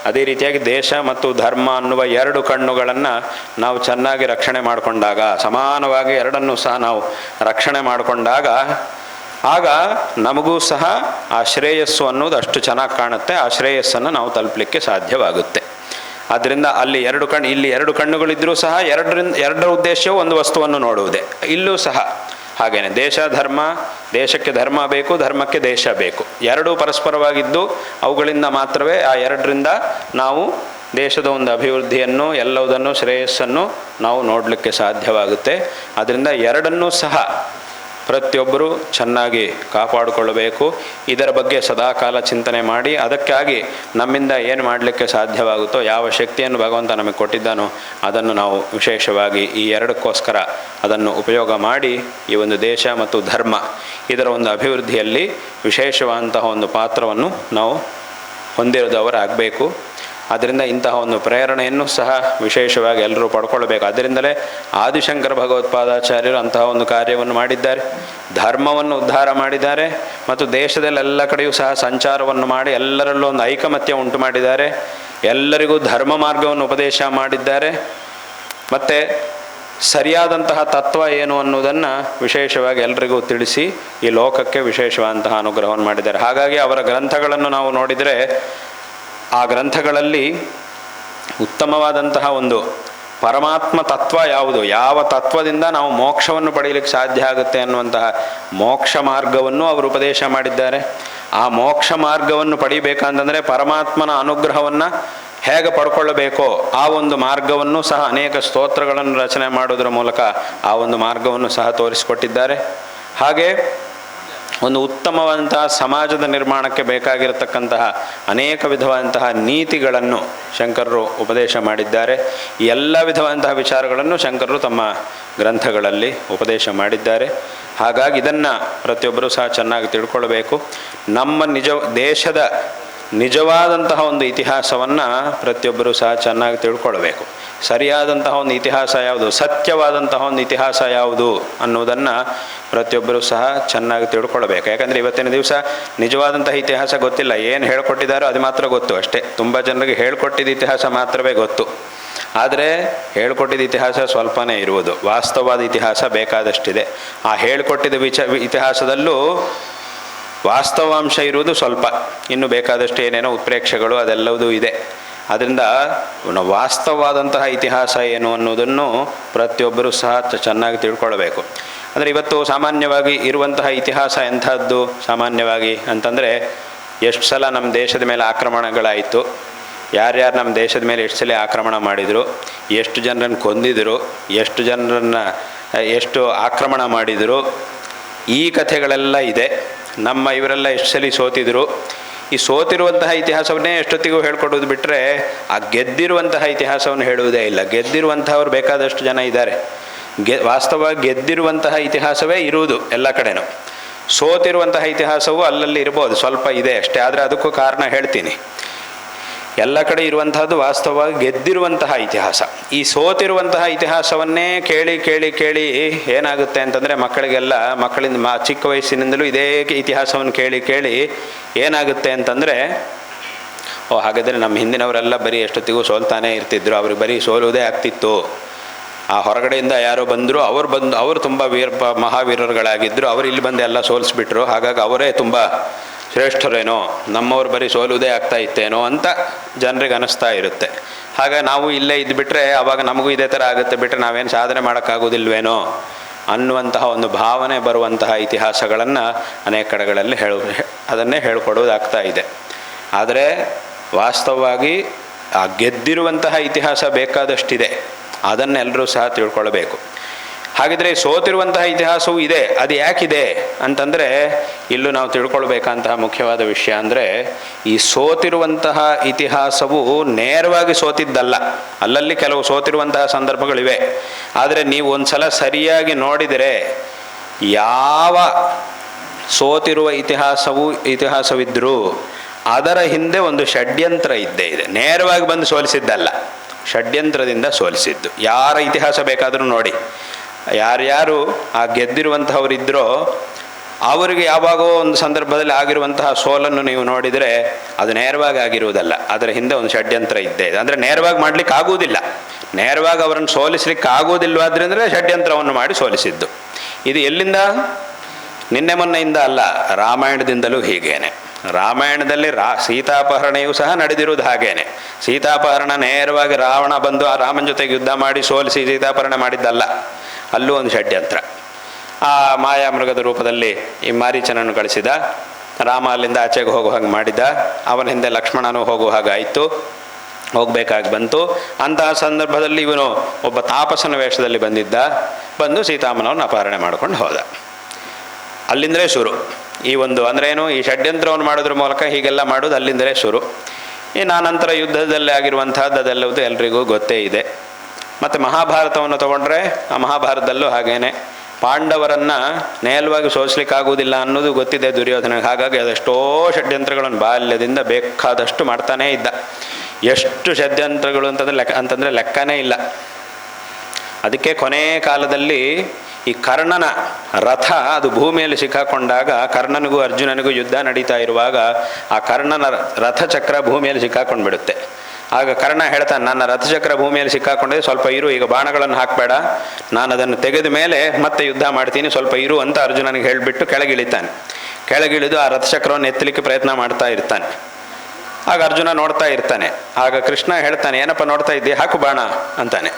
ಅದೇ ರೀತಿಯಾಗಿ ದೇಶ ಮತ್ತು ಧರ್ಮ ಅನ್ನುವ ಎರಡು ಕಣ್ಣುಗಳನ್ನು ನಾವು ಚೆನ್ನಾಗಿ ರಕ್ಷಣೆ ಮಾಡಿಕೊಂಡಾಗ, ಸಮಾನವಾಗಿ ಎರಡನ್ನೂ ಸಹ ನಾವು ರಕ್ಷಣೆ ಮಾಡಿಕೊಂಡಾಗ, ಆಗ ನಮಗೂ ಸಹ ಆ ಶ್ರೇಯಸ್ಸು ಅನ್ನೋದು ಅಷ್ಟು ಚೆನ್ನಾಗಿ ಕಾಣುತ್ತೆ. ಆ ಶ್ರೇಯಸ್ಸನ್ನು ನಾವು ತಲುಪಲಿಕ್ಕೆ ಸಾಧ್ಯವಾಗುತ್ತೆ. ಆದ್ದರಿಂದ ಅಲ್ಲಿ ಇಲ್ಲಿ ಎರಡು ಕಣ್ಣುಗಳಿದ್ದರೂ ಸಹ ಎರಡರ ಉದ್ದೇಶವು ಒಂದು ವಸ್ತುವನ್ನು ನೋಡುವುದೇ. ಇಲ್ಲೂ ಸಹ ಹಾಗೇನೆ ದೇಶ ಧರ್ಮ, ದೇಶಕ್ಕೆ ಧರ್ಮ ಬೇಕು, ಧರ್ಮಕ್ಕೆ ದೇಶ ಬೇಕು. ಎರಡೂ ಪರಸ್ಪರವಾಗಿದ್ದು ಅವುಗಳಿಂದ ಮಾತ್ರವೇ ಆ ಎರಡರಿಂದ ನಾವು ದೇಶದ ಒಂದು ಅಭಿವೃದ್ಧಿಯನ್ನು, ಎಲ್ಲವುದನ್ನು, ಶ್ರೇಯಸ್ಸನ್ನು ನಾವು ನೋಡಲಿಕ್ಕೆ ಸಾಧ್ಯವಾಗುತ್ತೆ. ಅದರಿಂದ ಎರಡನ್ನೂ ಸಹ ಪ್ರತಿಯೊಬ್ಬರೂ ಚೆನ್ನಾಗಿ ಕಾಪಾಡಿಕೊಳ್ಳಬೇಕು. ಇದರ ಬಗ್ಗೆ ಸದಾಕಾಲ ಚಿಂತನೆ ಮಾಡಿ ಅದಕ್ಕಾಗಿ ನಮ್ಮಿಂದ ಏನು ಮಾಡಲಿಕ್ಕೆ ಸಾಧ್ಯವಾಗುತ್ತೋ, ಯಾವ ಶಕ್ತಿಯನ್ನು ಭಗವಂತ ನಮಗೆ ಕೊಟ್ಟಿದ್ದಾನೋ ಅದನ್ನು ನಾವು ವಿಶೇಷವಾಗಿ ಈ ಎರಡಕ್ಕೋಸ್ಕರ ಅದನ್ನು ಉಪಯೋಗ ಮಾಡಿ ಈ ಒಂದು ದೇಶ ಮತ್ತು ಧರ್ಮ ಇದರ ಒಂದು ಅಭಿವೃದ್ಧಿಯಲ್ಲಿ ವಿಶೇಷವಾದಂತಹ ಒಂದು ಪಾತ್ರವನ್ನು ನಾವು ಹೊಂದಿರೋದವರಾಗಬೇಕು. ಅದರಿಂದ ಇಂತಹ ಒಂದು ಪ್ರೇರಣೆಯನ್ನು ಸಹ ವಿಶೇಷವಾಗಿ ಎಲ್ಲರೂ ಪಡ್ಕೊಳ್ಬೇಕು. ಅದರಿಂದಲೇ ಆದಿಶಂಕರ ಭಗವತ್ಪಾದಾಚಾರ್ಯರು ಅಂತಹ ಒಂದು ಕಾರ್ಯವನ್ನು ಮಾಡಿದ್ದಾರೆ. ಧರ್ಮವನ್ನು ಉದ್ಧಾರ ಮಾಡಿದ್ದಾರೆ ಮತ್ತು ದೇಶದಲ್ಲೆಲ್ಲ ಕಡೆಯೂ ಸಹ ಸಂಚಾರವನ್ನು ಮಾಡಿ ಎಲ್ಲರಲ್ಲೂ ಒಂದು ಐಕಮತ್ಯ ಉಂಟು ಮಾಡಿದ್ದಾರೆ. ಎಲ್ಲರಿಗೂ ಧರ್ಮ ಮಾರ್ಗವನ್ನು ಉಪದೇಶ ಮಾಡಿದ್ದಾರೆ. ಮತ್ತು ಸರಿಯಾದಂತಹ ತತ್ವ ಏನು ಅನ್ನೋದನ್ನು ವಿಶೇಷವಾಗಿ ಎಲ್ಲರಿಗೂ ತಿಳಿಸಿ ಈ ಲೋಕಕ್ಕೆ ವಿಶೇಷವಾದಂತಹ ಅನುಗ್ರಹವನ್ನು ಮಾಡಿದ್ದಾರೆ. ಹಾಗಾಗಿ ಅವರ ಗ್ರಂಥಗಳನ್ನು ನಾವು ನೋಡಿದರೆ ಆ ಗ್ರಂಥಗಳಲ್ಲಿ ಉತ್ತಮವಾದಂತಹ ಒಂದು ಪರಮಾತ್ಮ ತತ್ವ ಯಾವುದು, ಯಾವ ತತ್ವದಿಂದ ನಾವು ಮೋಕ್ಷವನ್ನು ಪಡೆಯಲಿಕ್ಕೆ ಸಾಧ್ಯ ಆಗುತ್ತೆ ಅನ್ನುವಂತಹ ಮೋಕ್ಷ ಮಾರ್ಗವನ್ನು ಅವರು ಉಪದೇಶ ಮಾಡಿದ್ದಾರೆ. ಆ ಮೋಕ್ಷ ಮಾರ್ಗವನ್ನು ಪಡಿಬೇಕಂತಂದರೆ ಪರಮಾತ್ಮನ ಅನುಗ್ರಹವನ್ನು ಹೇಗೆ ಪಡ್ಕೊಳ್ಳಬೇಕೋ ಆ ಒಂದು ಮಾರ್ಗವನ್ನು ಸಹ ಅನೇಕ ಸ್ತೋತ್ರಗಳನ್ನು ರಚನೆ ಮಾಡೋದರ ಮೂಲಕ ಆ ಒಂದು ಮಾರ್ಗವನ್ನು ಸಹ ತೋರಿಸಿಕೊಟ್ಟಿದ್ದಾರೆ. ಹಾಗೆ ಒಂದು ಉತ್ತಮವಾದಂತಹ ಸಮಾಜದ ನಿರ್ಮಾಣಕ್ಕೆ ಬೇಕಾಗಿರತಕ್ಕಂತಹ ಅನೇಕ ವಿಧವಾದಂತಹ ನೀತಿಗಳನ್ನು ಶಂಕರರು ಉಪದೇಶ ಮಾಡಿದ್ದಾರೆ. ಈ ಎಲ್ಲ ವಿಧವಾದಂತಹ ವಿಚಾರಗಳನ್ನು ಶಂಕರರು ತಮ್ಮ ಗ್ರಂಥಗಳಲ್ಲಿ ಉಪದೇಶ ಮಾಡಿದ್ದಾರೆ. ಹಾಗಾಗಿ ಇದನ್ನು ಪ್ರತಿಯೊಬ್ಬರೂ ಸಹ ಚೆನ್ನಾಗಿ ತಿಳ್ಕೊಳ್ಬೇಕು. ನಮ್ಮ ದೇಶದ ನಿಜವಾದಂತಹ ಒಂದು ಇತಿಹಾಸವನ್ನು ಪ್ರತಿಯೊಬ್ಬರೂ ಸಹ ಚೆನ್ನಾಗಿ ತಿಳ್ಕೊಳ್ಬೇಕು. ಸರಿಯಾದಂತಹ ಒಂದು ಇತಿಹಾಸ ಯಾವುದು, ಸತ್ಯವಾದಂತಹ ಒಂದು ಇತಿಹಾಸ ಯಾವುದು ಅನ್ನೋದನ್ನು ಪ್ರತಿಯೊಬ್ಬರೂ ಸಹ ಚೆನ್ನಾಗಿ ತಿಳ್ಕೊಳ್ಬೇಕು. ಯಾಕಂದರೆ ಇವತ್ತಿನ ದಿವಸ ನಿಜವಾದಂತಹ ಇತಿಹಾಸ ಗೊತ್ತಿಲ್ಲ. ಏನು ಹೇಳ್ಕೊಟ್ಟಿದ್ದಾರೋ ಅದು ಮಾತ್ರ ಗೊತ್ತು ಅಷ್ಟೇ. ತುಂಬ ಜನರಿಗೆ ಹೇಳ್ಕೊಟ್ಟಿದ್ದ ಇತಿಹಾಸ ಮಾತ್ರವೇ ಗೊತ್ತು. ಆದರೆ ಹೇಳ್ಕೊಟ್ಟಿದ್ದ ಇತಿಹಾಸ ಸ್ವಲ್ಪನೇ ಇರುವುದು. ವಾಸ್ತವವಾದ ಇತಿಹಾಸ ಬೇಕಾದಷ್ಟಿದೆ. ಆ ಹೇಳ್ಕೊಟ್ಟಿದ್ದ ಇತಿಹಾಸದಲ್ಲೂ ವಾಸ್ತವಾಂಶ ಇರುವುದು ಸ್ವಲ್ಪ, ಇನ್ನು ಬೇಕಾದಷ್ಟು ಏನೇನೋ ಉತ್ಪ್ರೇಕ್ಷೆಗಳು ಅದೆಲ್ಲವೂ ಇದೆ. ಅದರಿಂದ ವಾಸ್ತವವಾದಂತಹ ಇತಿಹಾಸ ಏನು ಅನ್ನೋದನ್ನು ಪ್ರತಿಯೊಬ್ಬರೂ ಸಹ ಚೆನ್ನಾಗಿ ತಿಳ್ಕೊಳ್ಬೇಕು. ಅಂದರೆ ಇವತ್ತು ಸಾಮಾನ್ಯವಾಗಿ ಇರುವಂತಹ ಇತಿಹಾಸ ಎಂಥದ್ದು ಸಾಮಾನ್ಯವಾಗಿ ಅಂತಂದರೆ, ಎಷ್ಟು ಸಲ ನಮ್ಮ ದೇಶದ ಮೇಲೆ ಆಕ್ರಮಣಗಳಾಯಿತು, ಯಾರ್ಯಾರು ನಮ್ಮ ದೇಶದ ಮೇಲೆ ಎಷ್ಟು ಸಲ ಆಕ್ರಮಣ ಮಾಡಿದರು, ಎಷ್ಟು ಜನರನ್ನು ಕೊಂದಿದ್ರು, ಎಷ್ಟು ಆಕ್ರಮಣ ಮಾಡಿದರು, ಈ ಕಥೆಗಳೆಲ್ಲ ಇದೆ. ನಮ್ಮ ಇವರೆಲ್ಲ ಎಷ್ಟು ಸಲ ಸೋತಿದ್ರು. ಈ ಸೋತಿರುವಂತಹ ಇತಿಹಾಸವನ್ನೇ ಎಷ್ಟೊತ್ತಿಗೂ ಹೇಳ್ಕೊಡೋದು ಬಿಟ್ಟರೆ ಆ ಗೆದ್ದಿರುವಂತಹ ಇತಿಹಾಸವನ್ನು ಹೇಳುವುದೇ ಇಲ್ಲ. ಗೆದ್ದಿರುವಂತಹವ್ರು ಬೇಕಾದಷ್ಟು ಜನ ಇದ್ದಾರೆ. ವಾಸ್ತವವಾಗಿ ಗೆದ್ದಿರುವಂತಹ ಇತಿಹಾಸವೇ ಇರುವುದು ಎಲ್ಲ ಕಡೆನೂ. ಸೋತಿರುವಂತಹ ಇತಿಹಾಸವು ಅಲ್ಲಲ್ಲಿ ಇರ್ಬೋದು, ಸ್ವಲ್ಪ ಇದೆ ಅಷ್ಟೇ. ಆದರೆ ಅದಕ್ಕೂ ಕಾರಣ ಹೇಳ್ತೀನಿ. ಎಲ್ಲ ಕಡೆ ಇರುವಂತಹದ್ದು ವಾಸ್ತವವಾಗಿ ಗೆದ್ದಿರುವಂತಹ ಇತಿಹಾಸ. ಈ ಸೋತಿರುವಂತಹ ಇತಿಹಾಸವನ್ನೇ ಕೇಳಿ ಕೇಳಿ ಕೇಳಿ ಏನಾಗುತ್ತೆ ಅಂತಂದರೆ ಮಕ್ಕಳಿಂದ ಚಿಕ್ಕ ವಯಸ್ಸಿನಿಂದಲೂ ಇದೇ ಇತಿಹಾಸವನ್ನು ಕೇಳಿ ಕೇಳಿ ಏನಾಗುತ್ತೆ ಅಂತಂದರೆ, ಹಾಗಾದರೆ ನಮ್ಮ ಹಿಂದಿನವರೆಲ್ಲ ಬರೀ ಎಷ್ಟೊತ್ತಿಗೂ ಸೋಲ್ತಾನೆ ಇರ್ತಿದ್ರು, ಅವ್ರಿಗೆ ಬರೀ ಸೋಲುವುದೇ ಆಗ್ತಿತ್ತು. ಆ ಹೊರಗಡೆಯಿಂದ ಯಾರೋ ಬಂದರು, ಅವರು ತುಂಬ ಮಹಾವೀರರುಗಳಾಗಿದ್ದರು, ಅವರು ಇಲ್ಲಿ ಬಂದು ಎಲ್ಲ ಸೋಲಿಸ್ಬಿಟ್ರು, ಹಾಗಾಗಿ ಅವರೇ ತುಂಬ ಶ್ರೇಷ್ಠರೇನೋ, ನಮ್ಮವ್ರು ಬರೀ ಸೋಲುವುದೇ ಆಗ್ತಾ ಇತ್ತೇನೋ ಅಂತ ಜನರಿಗೆ ಅನ್ನಿಸ್ತಾ ಇರುತ್ತೆ. ಹಾಗೆ ನಾವು ಇಲ್ಲೇ ಇದ್ದುಬಿಟ್ರೆ ಆವಾಗ ನಮಗೂ ಇದೇ ಥರ ಆಗುತ್ತೆ ಬಿಟ್ಟರೆ ನಾವೇನು ಸಾಧನೆ ಮಾಡೋಕ್ಕಾಗೋದಿಲ್ವೇನೋ ಅನ್ನುವಂತಹ ಒಂದು ಭಾವನೆ ಬರುವಂತಹ ಇತಿಹಾಸಗಳನ್ನು ಅನೇಕ ಕಡೆಗಳಲ್ಲಿ ಅದನ್ನೇ ಹೇಳ್ಕೊಡೋದಾಗ್ತಾ ಇದೆ. ಆದರೆ ವಾಸ್ತವವಾಗಿ ಆ ಗೆದ್ದಿರುವಂತಹ ಇತಿಹಾಸ ಬೇಕಾದಷ್ಟಿದೆ. ಅದನ್ನೆಲ್ಲರೂ ಸಹ ತಿಳ್ಕೊಳ್ಬೇಕು. ಹಾಗಿದ್ರೆ ಸೋತಿರುವಂತಹ ಇತಿಹಾಸವೂ ಇದೆ. ಅದು ಯಾಕಿದೆ ಅಂತಂದರೆ, ಇಲ್ಲೂ ನಾವು ತಿಳ್ಕೊಳ್ಬೇಕಂತಹ ಮುಖ್ಯವಾದ ವಿಷಯ ಅಂದರೆ, ಈ ಸೋತಿರುವಂತಹ ಇತಿಹಾಸವು ನೇರವಾಗಿ ಸೋತಿದ್ದಲ್ಲ. ಅಲ್ಲಲ್ಲಿ ಕೆಲವು ಸೋತಿರುವಂತಹ ಸಂದರ್ಭಗಳಿವೆ. ಆದರೆ ನೀವು ಒಂದು ಸಲ ಸರಿಯಾಗಿ ನೋಡಿದರೆ ಯಾವ ಸೋತಿರುವ ಇತಿಹಾಸವಿದ್ದರೂ ಅದರ ಹಿಂದೆ ಒಂದು ಷಡ್ಯಂತ್ರ ಇದ್ದೇ ಇದೆ. ನೇರವಾಗಿ ಬಂದು ಸೋಲಿಸಿದ್ದಲ್ಲ, ಷಡ್ಯಂತ್ರದಿಂದ ಸೋಲಿಸಿದ್ದು. ಯಾರ ಇತಿಹಾಸ ಬೇಕಾದರೂ ನೋಡಿ, ಯಾರ್ಯಾರು ಆ ಗೆದ್ದಿರುವಂಥವರಿದ್ದರೋ ಅವರಿಗೆ ಯಾವಾಗೋ ಒಂದು ಸಂದರ್ಭದಲ್ಲಿ ಆಗಿರುವಂತಹ ಸೋಲನ್ನು ನೀವು ನೋಡಿದರೆ ಅದು ನೇರವಾಗಿ ಆಗಿರುವುದಲ್ಲ, ಅದರ ಹಿಂದೆ ಒಂದು ಷಡ್ಯಂತ್ರ ಇದ್ದೇ ಇದೆ. ಅಂದರೆ ನೇರವಾಗಿ ಮಾಡಲಿಕ್ಕೆ ಆಗುವುದಿಲ್ಲ, ನೇರವಾಗಿ ಅವರನ್ನು ಸೋಲಿಸಲಿಕ್ಕೆ ಆಗುವುದಿಲ್ಲವಾದ್ರಿಂದಲೇ ಷಡ್ಯಂತ್ರವನ್ನು ಮಾಡಿ ಸೋಲಿಸಿದ್ದು. ಇದು ಎಲ್ಲಿಂದ? ನಿನ್ನೆ ಮೊನ್ನೆಯಿಂದ ಅಲ್ಲ, ರಾಮಾಯಣದಿಂದಲೂ ಹೀಗೇನೆ. ರಾಮಾಯಣದಲ್ಲಿ ಸೀತಾಪಹರಣೆಯೂ ಸಹ ನಡೆದಿರುವುದು ಹಾಗೇನೆ. ಸೀತಾಪಹರಣ ನೇರವಾಗಿ ರಾವಣ ಬಂದು ಆ ರಾಮನ ಜೊತೆಗೆ ಯುದ್ಧ ಮಾಡಿ ಸೋಲಿಸಿ ಸೀತಾಪಹರಣ ಮಾಡಿದ್ದಲ್ಲ, ಅಲ್ಲೂ ಒಂದು ಷಡ್ಯಂತ್ರ. ಆ ಮಾಯಾಮೃಗದ ರೂಪದಲ್ಲಿ ಈ ಮಾರೀಚನನ್ನು ಕಳಿಸಿದ, ರಾಮ ಅಲ್ಲಿಂದ ಆಚೆಗೆ ಹೋಗೋ ಹಾಗೆ ಮಾಡಿದ, ಅವನ ಹಿಂದೆ ಲಕ್ಷ್ಮಣನೂ ಹೋಗುವ ಹಾಗೆ ಆಯಿತು, ಹೋಗಬೇಕಾಗಿ ಬಂತು. ಅಂತಹ ಸಂದರ್ಭದಲ್ಲಿ ಇವನು ಒಬ್ಬ ತಾಪಸನ ವೇಷದಲ್ಲಿ ಬಂದು ಸೀತಾಮ್ಮನವನ್ನು ಅಪಹರಣೆ ಮಾಡ್ಕೊಂಡು ಹೋದ. ಅಲ್ಲಿಂದಲೇ ಶುರು ಈ ಒಂದು ಅಂದ್ರೇನು, ಈ ಷಡ್ಯಂತ್ರವನ್ನು ಮಾಡೋದ್ರ ಮೂಲಕ ಹೀಗೆಲ್ಲ ಮಾಡೋದು ಅಲ್ಲಿಂದಲೇ ಶುರು. ನಾನಂತರ ಯುದ್ಧದಲ್ಲಿ ಆಗಿರುವಂಥದ್ದು ಅದೆಲ್ಲವೂ ಎಲ್ರಿಗೂ ಗೊತ್ತೇ ಇದೆ. ಮತ್ತು ಮಹಾಭಾರತವನ್ನು ತಗೊಂಡ್ರೆ ಆ ಮಹಾಭಾರತದಲ್ಲೂ ಹಾಗೇನೆ ಪಾಂಡವರನ್ನು ನೇರವಾಗಿ ಸೋಲಿಸ್ಲಿಕ್ಕಾಗುವುದಿಲ್ಲ ಅನ್ನೋದು ಗೊತ್ತಿದೆ ದುರ್ಯೋಧನಿಗೆ. ಹಾಗಾಗಿ ಅದೆಷ್ಟೋ ಷಡ್ಯಂತ್ರಗಳನ್ನು ಬಾಲ್ಯದಿಂದ ಬೇಕಾದಷ್ಟು ಮಾಡ್ತಾನೇ ಇದ್ದ. ಎಷ್ಟು ಷಡ್ಯಂತ್ರಗಳು ಅಂತಂದರೆ ಲೆಕ್ಕನೇ ಇಲ್ಲ. ಅದಕ್ಕೆ ಕೊನೆ ಕಾಲದಲ್ಲಿ ಈ ಕರ್ಣನ ರಥ ಅದು ಭೂಮಿಯಲ್ಲಿ ಸಿಕ್ಕಾಕೊಂಡಾಗ, ಕರ್ಣನಿಗೂ ಅರ್ಜುನನಿಗೂ ಯುದ್ಧ ನಡೀತಾ ಇರುವಾಗ ಆ ಕರ್ಣನ ರಥಚಕ್ರ ಭೂಮಿಯಲ್ಲಿ ಸಿಕ್ಕಾಕೊಂಡು ಬಿಡುತ್ತೆ. ಆಗ ಕರ್ಣ ಹೇಳ್ತಾನೆ, ನನ್ನ ರಥಚಕ್ರ ಭೂಮಿಯಲ್ಲಿ ಸಿಕ್ಕಾಕೊಂಡಿದೆ, ಸ್ವಲ್ಪ ಇರು, ಈಗ ಬಾಣಗಳನ್ನು ಹಾಕಬೇಡ, ನಾನು ಅದನ್ನು ತೆಗೆದ ಮೇಲೆ ಮತ್ತೆ ಯುದ್ಧ ಮಾಡ್ತೀನಿ, ಸ್ವಲ್ಪ ಇರು ಅಂತ ಅರ್ಜುನನಿಗೆ ಹೇಳಿಬಿಟ್ಟು ಕೆಳಗಿಳಿತಾನೆ. ಕೆಳಗಿಳಿದು ಆ ರಥಚಕ್ರವನ್ನು ಎತ್ತಲಿಕ್ಕೆ ಪ್ರಯತ್ನ ಮಾಡ್ತಾ ಇರ್ತಾನೆ. ಆಗ ಅರ್ಜುನ ನೋಡ್ತಾ ಇರ್ತಾನೆ. ಆಗ ಕೃಷ್ಣ ಹೇಳ್ತಾನೆ, ಏನಪ್ಪ ನೋಡ್ತಾ ಇದ್ದೆ, ಹಾಕು ಬಾಣ ಅಂತಾನೆ.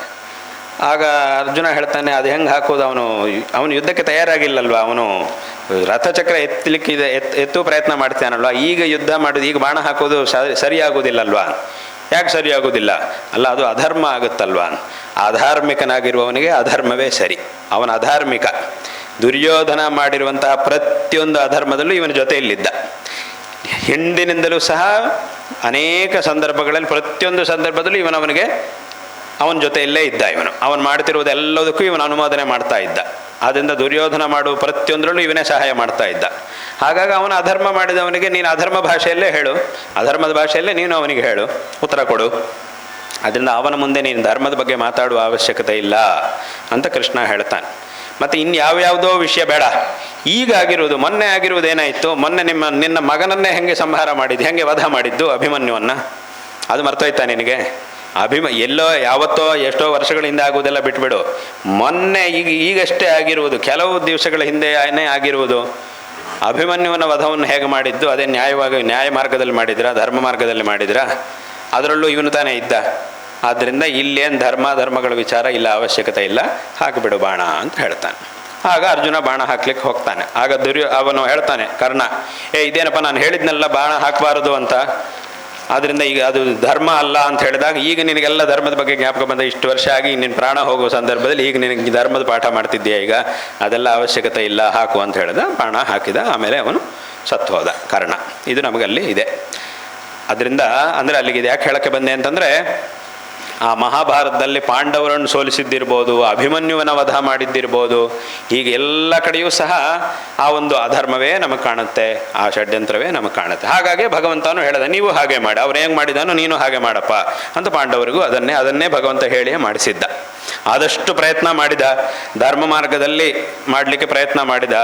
ಆಗ ಅರ್ಜುನ ಹೇಳ್ತಾನೆ, ಅದು ಹೆಂಗೆ ಹಾಕೋದು, ಅವನು ಯುದ್ಧಕ್ಕೆ ತಯಾರಾಗಿಲ್ಲಲ್ವ, ಅವನು ರಥಚಕ್ರ ಎತ್ತಲಿಕ್ಕೆ ಎತ್ತು ಪ್ರಯತ್ನ ಮಾಡ್ತಾನಲ್ವ, ಈಗ ಯುದ್ಧ ಮಾಡೋದು, ಈಗ ಬಾಣ ಹಾಕೋದು ಸರಿಯಾಗೋದಿಲ್ಲಲ್ವಾ? ಯಾಕೆ ಸರಿಯಾಗೋದಿಲ್ಲ? ಅಲ್ಲ, ಅದು ಅಧರ್ಮ ಆಗುತ್ತಲ್ವ. ಅಧಾರ್ಮಿಕನಾಗಿರುವವನಿಗೆ ಅಧರ್ಮವೇ ಸರಿ, ಅವನ ಅಧಾರ್ಮಿಕ. ದುರ್ಯೋಧನ ಮಾಡಿರುವಂತಹ ಪ್ರತಿಯೊಂದು ಅಧರ್ಮದಲ್ಲೂ ಇವನ ಜೊತೆಯಲ್ಲಿದ್ದ. ಹಿಂದಿನಿಂದಲೂ ಸಹ ಅನೇಕ ಸಂದರ್ಭಗಳಲ್ಲಿ ಪ್ರತಿಯೊಂದು ಸಂದರ್ಭದಲ್ಲೂ ಅವನ ಜೊತೆಯಲ್ಲೇ ಇದ್ದ. ಅವನು ಮಾಡ್ತಿರುವುದೆಲ್ಲದಕ್ಕೂ ಇವನು ಅನುಮೋದನೆ ಮಾಡ್ತಾ ಇದ್ದ. ಆದ್ದರಿಂದ ದುರ್ಯೋಧನ ಮಾಡುವ ಪ್ರತಿಯೊಂದರಲ್ಲೂ ಇವನೇ ಸಹಾಯ ಮಾಡ್ತಾ ಇದ್ದ. ಹಾಗಾಗಿ ಅವನು ಅಧರ್ಮ ಮಾಡಿದವನಿಗೆ ನೀನು ಅಧರ್ಮ ಭಾಷೆಯಲ್ಲೇ ಹೇಳು, ಅಧರ್ಮದ ಭಾಷೆಯಲ್ಲೇ ನೀನು ಅವನಿಗೆ ಹೇಳು, ಉತ್ತರ ಕೊಡು. ಅದರಿಂದ ಅವನ ಮುಂದೆ ನೀನು ಧರ್ಮದ ಬಗ್ಗೆ ಮಾತಾಡುವ ಅವಶ್ಯಕತೆ ಇಲ್ಲ ಅಂತ ಕೃಷ್ಣ ಹೇಳ್ತಾನೆ. ಮತ್ತು ಇನ್ಯಾವ್ಯಾವುದೋ ವಿಷಯ ಬೇಡ, ಈಗ ಆಗಿರುವುದು, ಮೊನ್ನೆ ಆಗಿರುವುದು ಏನಾಯಿತು, ಮೊನ್ನೆ ನಿನ್ನ ಮಗನನ್ನೇ ಹೆಂಗೆ ಸಂಹಾರ ಮಾಡಿದ್ದು, ಹೆಂಗೆ ವಧ ಮಾಡಿದ್ದು ಅಭಿಮನ್ಯುವನ್ನು, ಅದು ಮರ್ತೋಯ್ತಾ ನಿನಗೆ? ಎಲ್ಲೋ ಯಾವತ್ತೋ ಎಷ್ಟೋ ವರ್ಷಗಳ ಹಿಂದೆ ಆಗುವುದೆಲ್ಲ ಬಿಟ್ಬಿಡು. ಮೊನ್ನೆ ಈಗಷ್ಟೇ ಆಗಿರುವುದು, ಕೆಲವು ದಿವಸಗಳ ಹಿಂದೆ ಆಗಿರುವುದು. ಅಭಿಮನ್ಯುವನ ವಧವನ್ನು ಹೇಗೆ ಮಾಡಿದ್ದು, ಅದೇ ನ್ಯಾಯ ಮಾರ್ಗದಲ್ಲಿ ಮಾಡಿದ್ರ, ಧರ್ಮ ಮಾರ್ಗದಲ್ಲಿ ಮಾಡಿದ್ರ? ಅದರಲ್ಲೂ ಇವನು ತಾನೇ ಇದ್ದ. ಆದ್ದರಿಂದ ಇಲ್ಲೇನು ಧರ್ಮಗಳ ವಿಚಾರ ಇಲ್ಲ, ಅವಶ್ಯಕತೆ ಇಲ್ಲ, ಹಾಕಿಬಿಡು ಬಾಣ ಅಂತ ಹೇಳ್ತಾನೆ. ಆಗ ಅರ್ಜುನ ಬಾಣ ಹಾಕ್ಲಿಕ್ಕೆ ಹೋಗ್ತಾನೆ. ಆಗ ಅವನು ಹೇಳ್ತಾನೆ, ಕರ್ಣ, ಇದೇನಪ್ಪ ನಾನು ಹೇಳಿದ್ನೆಲ್ಲ ಬಾಣ ಹಾಕಬಾರದು ಅಂತ, ಆದ್ದರಿಂದ ಈಗ ಅದು ಧರ್ಮ ಅಲ್ಲ ಅಂತ ಹೇಳಿದಾಗ, ಈಗ ನಿನಗೆಲ್ಲ ಧರ್ಮದ ಬಗ್ಗೆ ಜ್ಞಾಪಕ ಬಂದ, ಇಷ್ಟು ವರ್ಷ ಆಗಿ ನಿನ್ನ ಪ್ರಾಣ ಹೋಗುವ ಸಂದರ್ಭದಲ್ಲಿ ಈಗ ನಿನಗೆ ಧರ್ಮದ ಪಾಠ ಮಾಡ್ತಿದ್ದೀಯ, ಈಗ ಅದೆಲ್ಲ ಅವಶ್ಯಕತೆ ಇಲ್ಲ, ಹಾಕು ಅಂತ ಹೇಳಿದ. ಬಾಣ ಹಾಕಿದ, ಆಮೇಲೆ ಅವನು ಸತ್ತು ಹೋದ ಕರ್ಣ. ಇದು ನಮಗಲ್ಲಿ ಇದೆ. ಅದರಿಂದ ಅಂದರೆ ಅಲ್ಲಿಗೆ ಯಾಕೆ ಹೇಳಕ್ಕೆ ಬಂದೆ ಅಂತಂದರೆ, ಆ ಮಹಾಭಾರತದಲ್ಲಿ ಪಾಂಡವರನ್ನು ಸೋಲಿಸಿದ್ದಿರ್ಬೋದು, ಅಭಿಮನ್ಯುವನ ವಧ ಮಾಡಿದ್ದಿರ್ಬೋದು, ಹೀಗೆ ಎಲ್ಲ ಕಡೆಯೂ ಸಹ ಆ ಒಂದು ಅಧರ್ಮವೇ ನಮಗೆ ಕಾಣುತ್ತೆ, ಆ ಷಡ್ಯಂತ್ರವೇ ನಮಗೆ ಕಾಣುತ್ತೆ. ಹಾಗಾಗಿ ಭಗವಂತನು ಹೇಳಿದ, ನೀವು ಹಾಗೆ ಮಾಡಿ, ಅವ್ರು ಹೆಂಗೆ ಮಾಡಿದಾನೋ ನೀನು ಹಾಗೆ ಮಾಡಪ್ಪ ಅಂತ ಪಾಂಡವರಿಗೂ ಅದನ್ನೇ ಭಗವಂತ ಹೇಳಿಯೇ ಮಾಡಿಸಿದ್ದ. ಆದಷ್ಟು ಪ್ರಯತ್ನ ಮಾಡಿದ, ಧರ್ಮ ಮಾರ್ಗದಲ್ಲಿ ಮಾಡಲಿಕ್ಕೆ ಪ್ರಯತ್ನ ಮಾಡಿದ.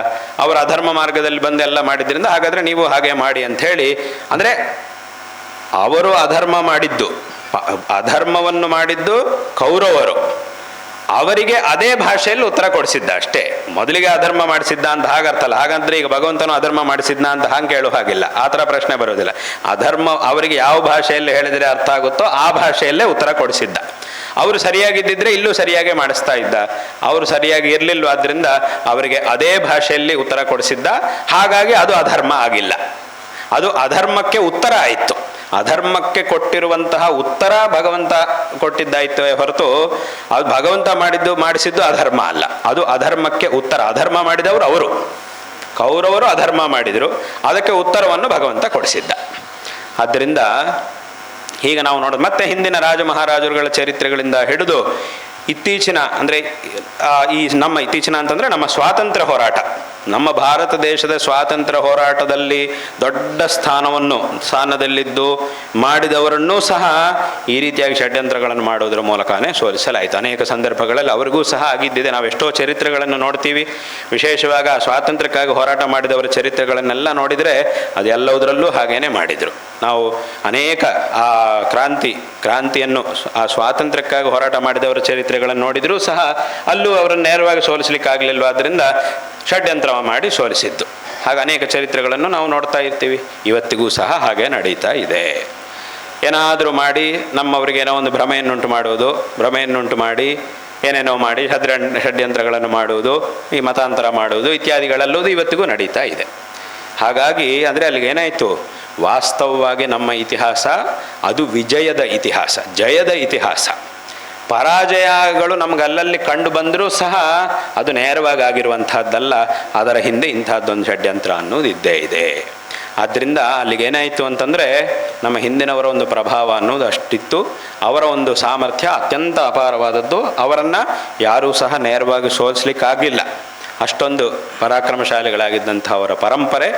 ಅವರು ಅಧರ್ಮ ಮಾರ್ಗದಲ್ಲಿ ಬಂದೆಲ್ಲ ಮಾಡಿದ್ರಿಂದ ಹಾಗಾದರೆ ನೀವು ಹಾಗೆ ಮಾಡಿ ಅಂಥೇಳಿ, ಅಂದರೆ ಅವರು ಅಧರ್ಮವನ್ನು ಮಾಡಿದ್ದು ಕೌರವರು, ಅವರಿಗೆ ಅದೇ ಭಾಷೆಯಲ್ಲಿ ಉತ್ತರ ಕೊಡಿಸಿದ್ದ ಅಷ್ಟೇ. ಮೊದಲಿಗೆ ಅಧರ್ಮ ಮಾಡಿಸಿದ್ದ ಅಂತ ಹಾಗರ್ಥಲ್ಲ. ಹಾಗಂದ್ರೆ ಈಗ ಭಗವಂತನು ಅಧರ್ಮ ಮಾಡಿಸಿದ್ನ ಅಂತ ಹಾಗೆ ಕೇಳೋ ಹಾಗಿಲ್ಲ, ಆ ಥರ ಪ್ರಶ್ನೆ ಬರೋದಿಲ್ಲ. ಅಧರ್ಮ ಅವರಿಗೆ ಯಾವ ಭಾಷೆಯಲ್ಲಿ ಹೇಳಿದರೆ ಅರ್ಥ ಆಗುತ್ತೋ ಆ ಭಾಷೆಯಲ್ಲೇ ಉತ್ತರ ಕೊಡಿಸಿದ್ದ. ಅವರು ಸರಿಯಾಗಿದ್ದಿದ್ರೆ ಇಲ್ಲೂ ಸರಿಯಾಗಿ ಮಾಡಿಸ್ತಾ ಇದ್ದ. ಅವರು ಸರಿಯಾಗಿ ಇರಲಿಲ್ಲವಾದ್ರಿಂದ ಅವರಿಗೆ ಅದೇ ಭಾಷೆಯಲ್ಲಿ ಉತ್ತರ ಕೊಡಿಸಿದ್ದ. ಹಾಗಾಗಿ ಅದು ಅಧರ್ಮ ಆಗಿಲ್ಲ, ಅದು ಅಧರ್ಮಕ್ಕೆ ಉತ್ತರ ಆಯಿತು. ಅಧರ್ಮಕ್ಕೆ ಕೊಟ್ಟಿರುವಂತಹ ಉತ್ತರ ಭಗವಂತ ಕೊಟ್ಟಿದ್ದಾಯ್ತವೇ ಹೊರತು ಅದು ಭಗವಂತ ಮಾಡಿಸಿದ್ದು ಅಧರ್ಮ ಅಲ್ಲ, ಅದು ಅಧರ್ಮಕ್ಕೆ ಉತ್ತರ. ಅಧರ್ಮ ಮಾಡಿದವರು ಅವರು, ಕೌರವರು ಅಧರ್ಮ ಮಾಡಿದರು, ಅದಕ್ಕೆ ಉತ್ತರವನ್ನು ಭಗವಂತ ಕೊಡಿಸಿದ್ದ. ಆದ್ದರಿಂದ ಈಗ ನಾವು ನೋಡೋದು ಮತ್ತೆ ಹಿಂದಿನ ರಾಜ ಮಹಾರಾಜರುಗಳ ಚರಿತ್ರೆಗಳಿಂದ ಹಿಡಿದು ಇತ್ತೀಚಿನ, ಅಂದರೆ ನಮ್ಮ ಇತ್ತೀಚಿನ ಅಂತಂದರೆ ನಮ್ಮ ಸ್ವಾತಂತ್ರ್ಯ ಹೋರಾಟ, ನಮ್ಮ ಭಾರತ ದೇಶದ ಸ್ವಾತಂತ್ರ್ಯ ಹೋರಾಟದಲ್ಲಿ ದೊಡ್ಡ ಸ್ಥಾನದಲ್ಲಿದ್ದು ಮಾಡಿದವರನ್ನೂ ಸಹ ಈ ರೀತಿಯಾಗಿ ಷಡ್ಯಂತ್ರಗಳನ್ನು ಮಾಡುವುದರ ಮೂಲಕನೇ ಸೋಲಿಸಲಾಯಿತು. ಅನೇಕ ಸಂದರ್ಭಗಳಲ್ಲಿ ಅವರಿಗೂ ಸಹ ಆಗಿದ್ದಿದೆ. ನಾವು ಎಷ್ಟೋ ಚರಿತ್ರೆಗಳನ್ನು ನೋಡ್ತೀವಿ. ವಿಶೇಷವಾಗಿ ಆ ಸ್ವಾತಂತ್ರ್ಯಕ್ಕಾಗಿ ಹೋರಾಟ ಮಾಡಿದವರ ಚರಿತ್ರೆಗಳನ್ನೆಲ್ಲ ನೋಡಿದರೆ ಅದೆಲ್ಲದರಲ್ಲೂ ಹಾಗೇನೆ ಮಾಡಿದರು. ನಾವು ಅನೇಕ ಆ ಕ್ರಾಂತಿಯನ್ನು ಆ ಸ್ವಾತಂತ್ರ್ಯಕ್ಕಾಗಿ ಹೋರಾಟ ಮಾಡಿದವರ ಚರಿತ್ರೆಗಳನ್ನು ನೋಡಿದರೂ ಸಹ ಅಲ್ಲೂ ಅವರನ್ನು ನೇರವಾಗಿ ಸೋಲಿಸಲಿಕ್ಕಾಗಲಿಲ್ವಾದ್ದರಿಂದ ಷಡ್ಯಂತ್ರ ಮಾಡಿ ಸೋಲಿಸಿದ್ದು. ಹಾಗೆ ಅನೇಕ ಚರಿತ್ರೆಗಳನ್ನು ನಾವು ನೋಡ್ತಾ ಇರ್ತೀವಿ. ಇವತ್ತಿಗೂ ಸಹ ಹಾಗೆ ನಡೀತಾ ಇದೆ. ಏನಾದರೂ ಮಾಡಿ ನಮ್ಮವರಿಗೇನೋ ಒಂದು ಭ್ರಮೆಯನ್ನುಂಟು ಮಾಡಿ ಏನೇನೋ ಮಾಡಿ ಷಡ್ಯಂತ್ರಗಳನ್ನು ಮಾಡುವುದು, ಈ ಮತಾಂತರ ಮಾಡುವುದು ಇತ್ಯಾದಿಗಳೆಲ್ಲವೂ ಇವತ್ತಿಗೂ ನಡೀತಾ ಇದೆ. ಹಾಗಾಗಿ ಅಂದರೆ ಅಲ್ಲಿಗೇನಾಯಿತು, ವಾಸ್ತವವಾಗಿ ನಮ್ಮ ಇತಿಹಾಸ ಅದು ವಿಜಯದ ಇತಿಹಾಸ, ಜಯದ ಇತಿಹಾಸ. ಪರಾಜಯಗಳು ನಮ್ಗೆ ಅಲ್ಲಲ್ಲಿ ಕಂಡು ಬಂದರೂ ಸಹ ಅದು ನೇರವಾಗಿ ಆಗಿರುವಂಥದ್ದಲ್ಲ. ಅದರ ಹಿಂದೆ ಇಂಥದ್ದೊಂದು ಷಡ್ಯಂತ್ರ ಅನ್ನೋದು ಇದ್ದೇ ಇದೆ. ಆದ್ದರಿಂದ ಅಲ್ಲಿಗೇನಾಯಿತು ಅಂತಂದರೆ ನಮ್ಮ ಹಿಂದಿನವರ ಒಂದು ಪ್ರಭಾವ ಅನ್ನೋದು ಅಷ್ಟಿತ್ತು. ಅವರ ಒಂದು ಸಾಮರ್ಥ್ಯ ಅತ್ಯಂತ ಅಪಾರವಾದದ್ದು. ಅವರನ್ನು ಯಾರೂ ಸಹ ನೇರವಾಗಿ ಸೋಲಿಸಲಿಕ್ಕಾಗಲಿಲ್ಲ. ಅಷ್ಟೊಂದು ಪರಾಕ್ರಮಶಾಲಿಗಳಾಗಿದ್ದಂಥ ಅವರ ಪರಂಪರೆ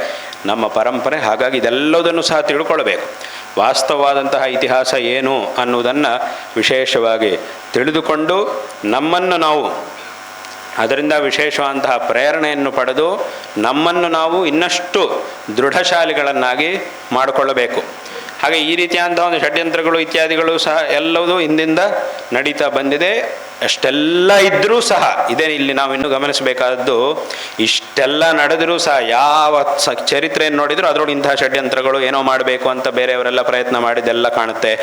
ನಮ್ಮ ಪರಂಪರೆ. ಹಾಗಾಗಿ ಇದೆಲ್ಲದನ್ನು ಸಹ ತಿಳ್ಕೊಳ್ಬೇಕು. ವಾಸ್ತವವಾದಂತಹ ಇತಿಹಾಸ ಏನು ಅನ್ನುವುದನ್ನು ವಿಶೇಷವಾಗಿ ತಿಳಿದುಕೊಂಡು ನಮ್ಮನ್ನು ನಾವು ಅದರಿಂದ ವಿಶೇಷವಾದಂತಹ ಪ್ರೇರಣೆಯನ್ನು ಪಡೆದು ನಮ್ಮನ್ನು ನಾವು ಇನ್ನಷ್ಟು ದೃಢಶಾಲಿಗಳನ್ನಾಗಿ ಮಾಡಿಕೊಳ್ಳಬೇಕು. ಹಾಗೆ ಈ ರೀತಿಯಾದಂಥ ಒಂದು ಷಡ್ಯಂತ್ರಗಳು ಇತ್ಯಾದಿಗಳು ಸಹ ಎಲ್ಲವೂ ಹಿಂದಿಂದ ನಡೀತಾ ಬಂದಿದೆ. ಅಷ್ಟೆಲ್ಲ ಇದ್ದರೂ ಸಹ ಇದೇ ಇಲ್ಲಿ ನಾವು ಇನ್ನೂ ಗಮನಿಸಬೇಕಾದದ್ದು, ಇಷ್ಟೆಲ್ಲ ನಡೆದರೂ ಸಹ ಯಾವ ಚರಿತ್ರೆಯನ್ನು ನೋಡಿದರೂ ಅದರೊಳಗೆ ಇಂತಹ ಷಡ್ಯಂತ್ರಗಳು ಏನೋ ಮಾಡಬೇಕು ಅಂತ ಬೇರೆಯವರೆಲ್ಲ ಪ್ರಯತ್ನ ಮಾಡಿದ್ದೆಲ್ಲ ಕಾಣುತ್ತೆ.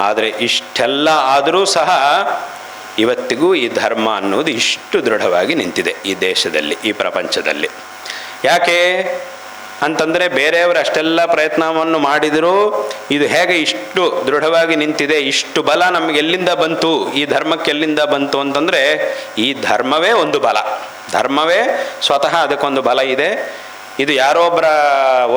ಆದರೆ ಇಷ್ಟೆಲ್ಲ ಆದರೂ ಸಹ ಇವತ್ತಿಗೂ ಈ ಧರ್ಮ ಅನ್ನೋದು ಇಷ್ಟು ದೃಢವಾಗಿ ನಿಂತಿದೆ ಈ ದೇಶದಲ್ಲಿ, ಈ ಪ್ರಪಂಚದಲ್ಲಿ. ಯಾಕೆ ಅಂತಂದರೆ ಬೇರೆಯವರು ಅಷ್ಟೆಲ್ಲ ಪ್ರಯತ್ನವನ್ನು ಮಾಡಿದರೂ ಇದು ಹೇಗೆ ಇಷ್ಟು ದೃಢವಾಗಿ ನಿಂತಿದೆ, ಇಷ್ಟು ಬಲ ನಮಗೆ ಎಲ್ಲಿಂದ ಬಂತು, ಈ ಧರ್ಮಕ್ಕೆ ಎಲ್ಲಿಂದ ಬಂತು ಅಂತಂದರೆ ಈ ಧರ್ಮವೇ ಒಂದು ಬಲ. ಧರ್ಮವೇ ಸ್ವತಃ ಅದಕ್ಕೊಂದು ಬಲ ಇದೆ. ಇದು ಯಾರೊಬ್ಬರ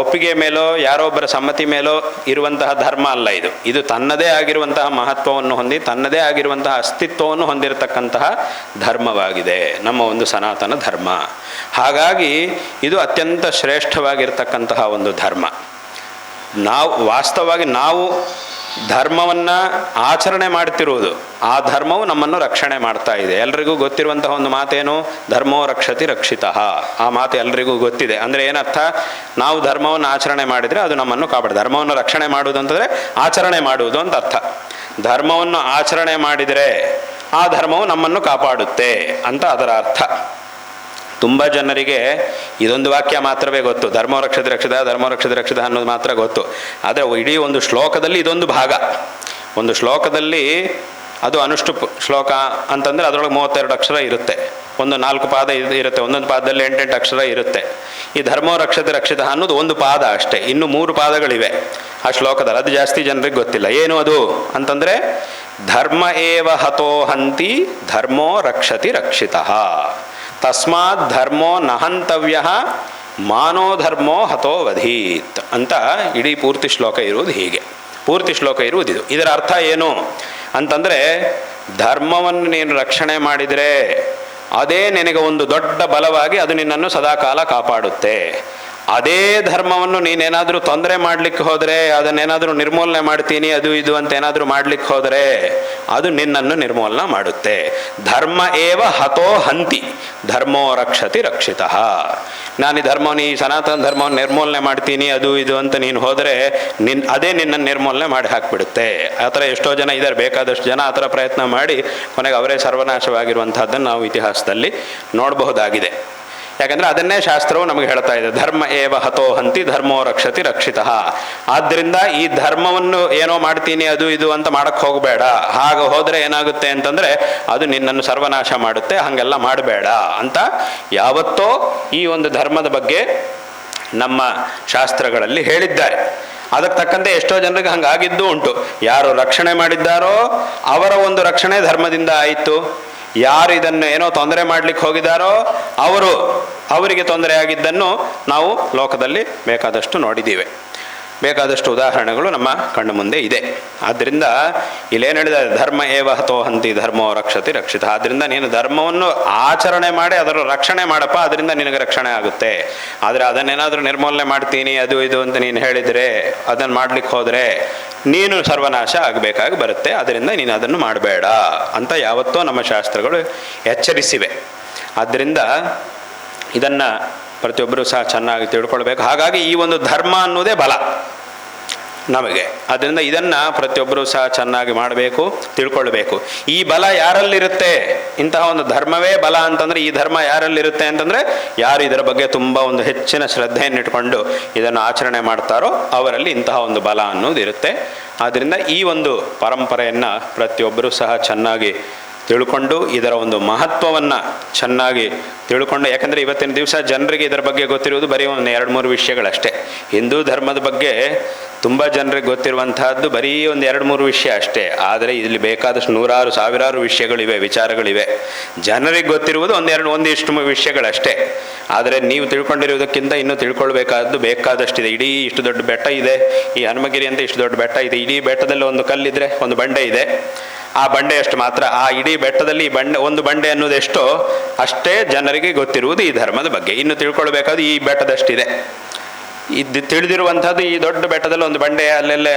ಒಪ್ಪಿಗೆ ಮೇಲೋ ಯಾರೊಬ್ಬರ ಸಮ್ಮತಿ ಮೇಲೋ ಇರುವಂತಹ ಧರ್ಮ ಅಲ್ಲ. ಇದು ತನ್ನದೇ ಆಗಿರುವಂತಹ ಮಹತ್ವವನ್ನು ಹೊಂದಿ ತನ್ನದೇ ಆಗಿರುವಂತಹ ಅಸ್ತಿತ್ವವನ್ನು ಹೊಂದಿರತಕ್ಕಂತಹ ಧರ್ಮವಾಗಿದೆ ನಮ್ಮ ಒಂದು ಸನಾತನ ಧರ್ಮ. ಹಾಗಾಗಿ ಇದು ಅತ್ಯಂತ ಶ್ರೇಷ್ಠವಾಗಿರ್ತಕ್ಕಂತಹ ಒಂದು ಧರ್ಮ. ವಾಸ್ತವವಾಗಿ ನಾವು ಧರ್ಮವನ್ನು ಆಚರಣೆ ಮಾಡ್ತಿರುವುದು, ಆ ಧರ್ಮವು ನಮ್ಮನ್ನು ರಕ್ಷಣೆ ಮಾಡ್ತಾ ಇದೆ. ಎಲ್ರಿಗೂ ಗೊತ್ತಿರುವಂತಹ ಒಂದು ಮಾತೇನು, ಧರ್ಮೋ ರಕ್ಷತಿ ರಕ್ಷಿತಃ. ಆ ಮಾತು ಎಲ್ರಿಗೂ ಗೊತ್ತಿದೆ. ಅಂದರೆ ಏನರ್ಥ, ನಾವು ಧರ್ಮವನ್ನು ಆಚರಣೆ ಮಾಡಿದರೆ ಅದು ನಮ್ಮನ್ನು ಕಾಪಾಡುತ್ತೆ. ಧರ್ಮವನ್ನು ರಕ್ಷಣೆ ಮಾಡುವುದು ಅಂತಂದರೆ ಆಚರಣೆ ಮಾಡುವುದು ಅಂತ ಅರ್ಥ. ಧರ್ಮವನ್ನು ಆಚರಣೆ ಮಾಡಿದರೆ ಆ ಧರ್ಮವು ನಮ್ಮನ್ನು ಕಾಪಾಡುತ್ತೆ ಅಂತ ಅದರ ಅರ್ಥ. ತುಂಬ ಜನರಿಗೆ ಇದೊಂದು ವಾಕ್ಯ ಮಾತ್ರವೇ ಗೊತ್ತು, ಧರ್ಮೋ ರಕ್ಷತೆ ರಕ್ಷಿತ, ಧರ್ಮೋ ರಕ್ಷತೆ ರಕ್ಷಿತ ಅನ್ನೋದು ಮಾತ್ರ ಗೊತ್ತು. ಆದರೆ ಇಡೀ ಒಂದು ಶ್ಲೋಕದಲ್ಲಿ ಇದೊಂದು ಭಾಗ. ಒಂದು ಶ್ಲೋಕದಲ್ಲಿ ಅದು ಅನುಷ್ಠುಪ್ ಶ್ಲೋಕ ಅಂತಂದರೆ ಅದರೊಳಗೆ 32 ಅಕ್ಷರ ಇರುತ್ತೆ. ಒಂದು 4 ಪಾದ ಇರುತ್ತೆ, ಒಂದೊಂದು ಪಾದದಲ್ಲಿ 8 ಅಕ್ಷರ ಇರುತ್ತೆ. ಈ ಧರ್ಮೋ ರಕ್ಷತೆ ರಕ್ಷಿತ ಅನ್ನೋದು ಒಂದು ಪಾದ ಅಷ್ಟೇ. ಇನ್ನು 3 ಪಾದಗಳಿವೆ ಆ ಶ್ಲೋಕದಲ್ಲಿ. ಅದು ಜಾಸ್ತಿ ಜನರಿಗೆ ಗೊತ್ತಿಲ್ಲ. ಏನು ಅದು ಅಂತಂದರೆ, ಧರ್ಮ ಏವ ಹತೋ ಹಂತಿ ಧರ್ಮೋ ರಕ್ಷತಿ ರಕ್ಷಿತಃ, ತಸ್ಮಾತ್ ಧರ್ಮೋ ನಹಂತವ್ಯ ಮಾನೋ ಧರ್ಮೋ ಹತೋ ವಧೀತ್ ಅಂತ ಇಡೀ ಪೂರ್ತಿ ಶ್ಲೋಕ ಇರುವುದು ಹೀಗೆ. ಪೂರ್ತಿ ಶ್ಲೋಕ ಇರುವುದಿದು. ಇದರ ಅರ್ಥ ಏನು ಅಂತಂದರೆ, ಧರ್ಮವನ್ನು ನೀನು ರಕ್ಷಣೆ ಮಾಡಿದರೆ ಅದೇ ನಿನಗೆ ಒಂದು ದೊಡ್ಡ ಬಲವಾಗಿ ಅದು ನಿನ್ನನ್ನು ಸದಾಕಾಲ ಕಾಪಾಡುತ್ತೆ. ಅದೇ ಧರ್ಮವನ್ನು ನೀನೇನಾದರೂ ತೊಂದರೆ ಮಾಡಲಿಕ್ಕೆ ಹೋದರೆ, ಅದನ್ನೇನಾದರೂ ನಿರ್ಮೂಲನೆ ಮಾಡ್ತೀನಿ ಅದು ಇದು ಅಂತ ಏನಾದರೂ ಮಾಡಲಿಕ್ಕೆ ಹೋದರೆ ಅದು ನಿನ್ನನ್ನು ನಿರ್ಮೂಲನೆ ಮಾಡುತ್ತೆ. ಧರ್ಮ ಏವ ಹತೋ ಹಂತಿ ಧರ್ಮೋ ರಕ್ಷತಿ ರಕ್ಷಿತಃ. ನಾನು ಈ ಧರ್ಮವನ್ನು, ಈ ಸನಾತನ ಧರ್ಮವನ್ನು ನಿರ್ಮೂಲನೆ ಮಾಡ್ತೀನಿ ಅದು ಇದು ಅಂತ ನೀನು ಹೋದರೆ ಅದೇ ನಿನ್ನನ್ನು ನಿರ್ಮೂಲನೆ ಮಾಡಿ ಹಾಕಿಬಿಡುತ್ತೆ. ಆ ಥರ ಎಷ್ಟೋ ಜನ ಇದ್ದಾರೆ, ಬೇಕಾದಷ್ಟು ಜನ ಆ ಥರ ಪ್ರಯತ್ನ ಮಾಡಿ ಕೊನೆಗೆ ಅವರೇ ಸರ್ವನಾಶವಾಗಿರುವಂಥದ್ದನ್ನು ನಾವು ಇತಿಹಾಸದಲ್ಲಿ ನೋಡಬಹುದಾಗಿದೆ. ಯಾಕಂದರೆ ಅದನ್ನೇ ಶಾಸ್ತ್ರವು ನಮಗೆ ಹೇಳ್ತಾ ಇದೆ, ಧರ್ಮ ಏವ ಹತೋ ಹಂತಿ ಧರ್ಮೋ ರಕ್ಷತಿ ರಕ್ಷಿತಃ. ಆದ್ದರಿಂದ ಈ ಧರ್ಮವನ್ನು ಏನೋ ಮಾಡ್ತೀನಿ ಅದು ಇದು ಅಂತ ಮಾಡಕ್ಕೆ ಹೋಗಬೇಡ. ಹಾಗೆ ಹೋದರೆ ಏನಾಗುತ್ತೆ ಅಂತಂದರೆ ಅದು ನಿನ್ನನ್ನು ಸರ್ವನಾಶ ಮಾಡುತ್ತೆ, ಹಾಗೆಲ್ಲ ಮಾಡಬೇಡ ಅಂತ ಯಾವತ್ತೋ ಈ ಒಂದು ಧರ್ಮದ ಬಗ್ಗೆ ನಮ್ಮ ಶಾಸ್ತ್ರಗಳಲ್ಲಿ ಹೇಳಿದ್ದಾರೆ. ಅದಕ್ಕೆ ತಕ್ಕಂತೆ ಎಷ್ಟೋ ಜನರಿಗೆ ಹಂಗಾಗಿದ್ದೂ ಉಂಟು. ಯಾರು ರಕ್ಷಣೆ ಮಾಡಿದ್ದಾರೋ ಅವರ ಒಂದು ರಕ್ಷಣೆ ಧರ್ಮದಿಂದ ಆಯಿತು. ಯಾರು ಇದನ್ನು ಏನೋ ತೊಂದರೆ ಮಾಡಲಿಕ್ಕೆ ಹೋಗಿದ್ದಾರೋ ಅವರಿಗೆ ತೊಂದರೆ ಆಗಿದ್ದನ್ನು ನಾವು ಲೋಕದಲ್ಲಿ ಬೇಕಾದಷ್ಟು ನೋಡಿದ್ದೀವಿ. ಬೇಕಾದಷ್ಟು ಉದಾಹರಣೆಗಳು ನಮ್ಮ ಕಣ್ಣು ಮುಂದೆ ಇದೆ. ಆದ್ದರಿಂದ ಇಲ್ಲೇನು ಹೇಳಿದ್ದಾರೆ, ಧರ್ಮ ಏವ ಹತೋ ಹಂತಿ ಧರ್ಮೋ ರಕ್ಷತಿ ರಕ್ಷಿತ. ಆದ್ದರಿಂದ ನೀನು ಧರ್ಮವನ್ನು ಆಚರಣೆ ಮಾಡಿ ಅದರ ರಕ್ಷಣೆ ಮಾಡಪ್ಪ, ಅದರಿಂದ ನಿನಗೆ ರಕ್ಷಣೆ ಆಗುತ್ತೆ. ಆದರೆ ಅದನ್ನೇನಾದರೂ ನಿರ್ಮೂಲನೆ ಮಾಡ್ತೀನಿ ಅದು ಇದು ಅಂತ ನೀನು ಹೇಳಿದರೆ, ಅದನ್ನು ಮಾಡ್ಲಿಕ್ಕೆ ಹೋದರೆ ನೀನು ಸರ್ವನಾಶ ಆಗಬೇಕಾಗಿ ಬರುತ್ತೆ. ಅದರಿಂದ ನೀನು ಅದನ್ನು ಮಾಡಬೇಡ ಅಂತ ಯಾವತ್ತೋ ನಮ್ಮ ಶಾಸ್ತ್ರಗಳು ಎಚ್ಚರಿಸಿವೆ. ಆದ್ದರಿಂದ ಇದನ್ನು ಪ್ರತಿಯೊಬ್ಬರೂ ಸಹ ಚೆನ್ನಾಗಿ ತಿಳ್ಕೊಳ್ಬೇಕು. ಹಾಗಾಗಿ ಈ ಒಂದು ಧರ್ಮ ಅನ್ನೋದೇ ಬಲ ನಮಗೆ. ಆದ್ದರಿಂದ ಇದನ್ನು ಪ್ರತಿಯೊಬ್ಬರೂ ಸಹ ಚೆನ್ನಾಗಿ ಮಾಡಬೇಕು, ತಿಳ್ಕೊಳ್ಬೇಕು. ಈ ಬಲ ಯಾರಲ್ಲಿರುತ್ತೆ? ಇಂತಹ ಒಂದು ಧರ್ಮವೇ ಬಲ ಅಂತಂದರೆ ಈ ಧರ್ಮ ಯಾರಲ್ಲಿರುತ್ತೆ ಅಂತಂದರೆ, ಯಾರು ಇದರ ಬಗ್ಗೆ ತುಂಬ ಒಂದು ಹೆಚ್ಚಿನ ಶ್ರದ್ಧೆಯನ್ನಿಟ್ಕೊಂಡು ಇದನ್ನು ಆಚರಣೆ ಮಾಡ್ತಾರೋ ಅವರಲ್ಲಿ ಇಂತಹ ಒಂದು ಬಲ ಅನ್ನೋದಿರುತ್ತೆ. ಆದ್ದರಿಂದ ಈ ಒಂದು ಪರಂಪರೆಯನ್ನು ಪ್ರತಿಯೊಬ್ಬರೂ ಸಹ ಚೆನ್ನಾಗಿ ತಿಳ್ಕೊಂಡು ಇದರ ಒಂದು ಮಹತ್ವವನ್ನು ಚೆನ್ನಾಗಿ ತಿಳ್ಕೊಂಡು, ಯಾಕಂದರೆ ಇವತ್ತಿನ ದಿವಸ ಜನರಿಗೆ ಇದರ ಬಗ್ಗೆ ಗೊತ್ತಿರುವುದು ಬರೀ ಒಂದು 2-3 ವಿಷಯಗಳಷ್ಟೇ. ಹಿಂದೂ ಧರ್ಮದ ಬಗ್ಗೆ ತುಂಬ ಜನರಿಗೆ ಗೊತ್ತಿರುವಂತಹದ್ದು ಬರೀ ಒಂದು 2-3 ವಿಷಯ ಅಷ್ಟೇ. ಆದರೆ ಇಲ್ಲಿ ಬೇಕಾದಷ್ಟು ನೂರಾರು ಸಾವಿರಾರು ವಿಷಯಗಳಿವೆ, ವಿಚಾರಗಳಿವೆ. ಜನರಿಗೆ ಗೊತ್ತಿರುವುದು ಒಂದಿಷ್ಟು ವಿಷಯಗಳಷ್ಟೇ. ಆದರೆ ನೀವು ತಿಳ್ಕೊಂಡಿರುವುದಕ್ಕಿಂತ ಇನ್ನೂ ತಿಳ್ಕೊಳ್ಬೇಕಾದ್ದು ಬೇಕಾದಷ್ಟಿದೆ. ಇಡೀ ಇಷ್ಟು ದೊಡ್ಡ ಬೆಟ್ಟ ಇದೆ, ಈ ಹನುಮಗಿರಿ ಅಂತ ಇಷ್ಟು ದೊಡ್ಡ ಬೆಟ್ಟ ಇದೆ. ಇಡೀ ಬೆಟ್ಟದಲ್ಲಿ ಒಂದು ಕಲ್ಲಿದ್ದರೆ ಒಂದು ಬಂಡೆ ಇದೆ, ಆ ಬಂಡೆಯಷ್ಟು ಮಾತ್ರ. ಆ ಇಡೀ ಬೆಟ್ಟದಲ್ಲಿ ಒಂದು ಬಂಡೆ ಅನ್ನೋದೆಷ್ಟೋ ಅಷ್ಟೇ ಜನರಿಗೆ ಗೊತ್ತಿರುವುದು ಈ ಧರ್ಮದ ಬಗ್ಗೆ. ಇನ್ನು ತಿಳ್ಕೊಳ್ಬೇಕಾದ್ರೆ ಈ ಬೆಟ್ಟದಷ್ಟಿದೆ. ಇದು ತಿಳಿದಿರುವಂಥದ್ದು ಈ ದೊಡ್ಡ ಬೆಟ್ಟದಲ್ಲಿ ಒಂದು ಬಂಡೆ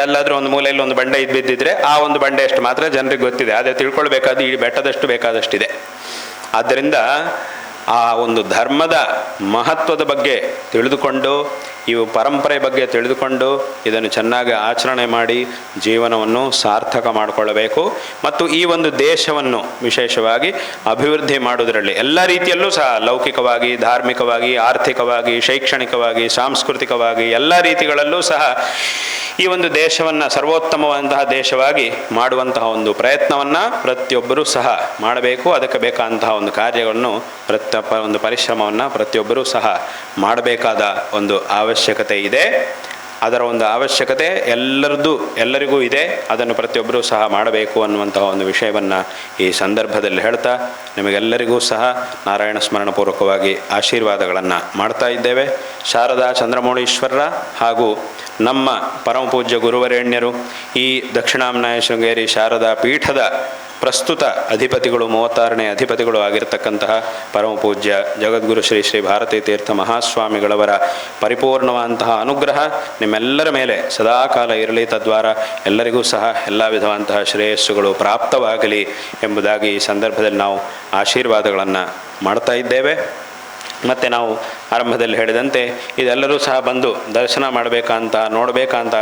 ಎಲ್ಲಾದರೂ ಒಂದು ಮೂಲೆಯಲ್ಲಿ ಒಂದು ಬಂಡೆ ಬಿದ್ದಿದ್ರೆ ಆ ಒಂದು ಬಂಡೆಯಷ್ಟು ಮಾತ್ರ ಜನರಿಗೆ ಗೊತ್ತಿದೆ. ಆದರೆ ತಿಳ್ಕೊಳ್ಬೇಕಾದ್ರೆ ಈ ಬೆಟ್ಟದಷ್ಟು ಬೇಕಾದಷ್ಟಿದೆ. ಆದ್ದರಿಂದ ಆ ಒಂದು ಧರ್ಮದ ಮಹತ್ವದ ಬಗ್ಗೆ ತಿಳಿದುಕೊಂಡು, ಇವು ಪರಂಪರೆ ಬಗ್ಗೆ ತಿಳಿದುಕೊಂಡು ಇದನ್ನು ಚೆನ್ನಾಗಿ ಆಚರಣೆ ಮಾಡಿ ಜೀವನವನ್ನು ಸಾರ್ಥಕ ಮಾಡಿಕೊಳ್ಳಬೇಕು. ಮತ್ತು ಈ ಒಂದು ದೇಶವನ್ನು ವಿಶೇಷವಾಗಿ ಅಭಿವೃದ್ಧಿ ಮಾಡುವುದರಲ್ಲಿ ಎಲ್ಲ ರೀತಿಯಲ್ಲೂ ಸಹ ಲೌಕಿಕವಾಗಿ, ಧಾರ್ಮಿಕವಾಗಿ, ಆರ್ಥಿಕವಾಗಿ, ಶೈಕ್ಷಣಿಕವಾಗಿ, ಸಾಂಸ್ಕೃತಿಕವಾಗಿ ಎಲ್ಲ ರೀತಿಗಳಲ್ಲೂ ಸಹ ಈ ಒಂದು ದೇಶವನ್ನು ಸರ್ವೋತ್ತಮವಾದಂತಹ ದೇಶವಾಗಿ ಮಾಡುವಂತಹ ಒಂದು ಪ್ರಯತ್ನವನ್ನು ಪ್ರತಿಯೊಬ್ಬರೂ ಸಹ ಮಾಡಬೇಕು. ಅದಕ್ಕೆ ಬೇಕಾದಂತಹ ಒಂದು ಕಾರ್ಯಗಳನ್ನು ಒಂದು ಪರಿಶ್ರಮವನ್ನು ಪ್ರತಿಯೊಬ್ಬರೂ ಸಹ ಮಾಡಬೇಕಾದ ಒಂದು ಅವಶ್ಯಕತೆ ಇದೆ. ಅದರ ಒಂದು ಅವಶ್ಯಕತೆ ಎಲ್ಲರಿಗೂ ಇದೆ. ಅದನ್ನು ಪ್ರತಿಯೊಬ್ಬರೂ ಸಹ ಮಾಡಬೇಕು ಅನ್ನುವಂತಹ ಒಂದು ವಿಷಯವನ್ನು ಈ ಸಂದರ್ಭದಲ್ಲಿ ಹೇಳ್ತಾ ನಿಮಗೆಲ್ಲರಿಗೂ ಸಹ ನಾರಾಯಣ ಸ್ಮರಣಪೂರ್ವಕವಾಗಿ ಆಶೀರ್ವಾದಗಳನ್ನು ಮಾಡ್ತಾ ಇದ್ದೇವೆ. ಶಾರದಾ ಚಂದ್ರಮೌಳೀಶ್ವರರ ಹಾಗೂ ನಮ್ಮ ಪರಮಪೂಜ್ಯ ಗುರುವರೇಣ್ಯರು ಈ ದಕ್ಷಿಣಾಮ್ನಾಯ ಶೃಂಗೇರಿ ಶಾರದಾ ಪೀಠದ ಪ್ರಸ್ತುತ ಅಧಿಪತಿಗಳು 36ನೇ ಅಧಿಪತಿಗಳು ಆಗಿರತಕ್ಕಂತಹ ಪರಮಪೂಜ್ಯ ಜಗದ್ಗುರು ಶ್ರೀ ಶ್ರೀ ಭಾರತೀ ತೀರ್ಥ ಮಹಾಸ್ವಾಮಿಗಳವರ ಪರಿಪೂರ್ಣವಾದಂತಹ ಅನುಗ್ರಹ ನಿಮ್ಮೆಲ್ಲರ ಮೇಲೆ ಸದಾಕಾಲ ಇರಲಿ. ತದ್ವಾರ ಎಲ್ಲರಿಗೂ ಸಹ ಎಲ್ಲ ವಿಧವಾದಂತಹ ಶ್ರೇಯಸ್ಸುಗಳು ಪ್ರಾಪ್ತವಾಗಲಿ ಎಂಬುದಾಗಿ ಈ ಸಂದರ್ಭದಲ್ಲಿ ನಾವು ಆಶೀರ್ವಾದಗಳನ್ನು ಮಾಡ್ತಾ ಇದ್ದೇವೆ. ಮತ್ತು ನಾವು ಆರಂಭದಲ್ಲಿ ಹೇಳಿದಂತೆ ಇದೆಲ್ಲರೂ ಸಹ ಬಂದು ದರ್ಶನ ಮಾಡಬೇಕಂತ ನೋಡಬೇಕಂತ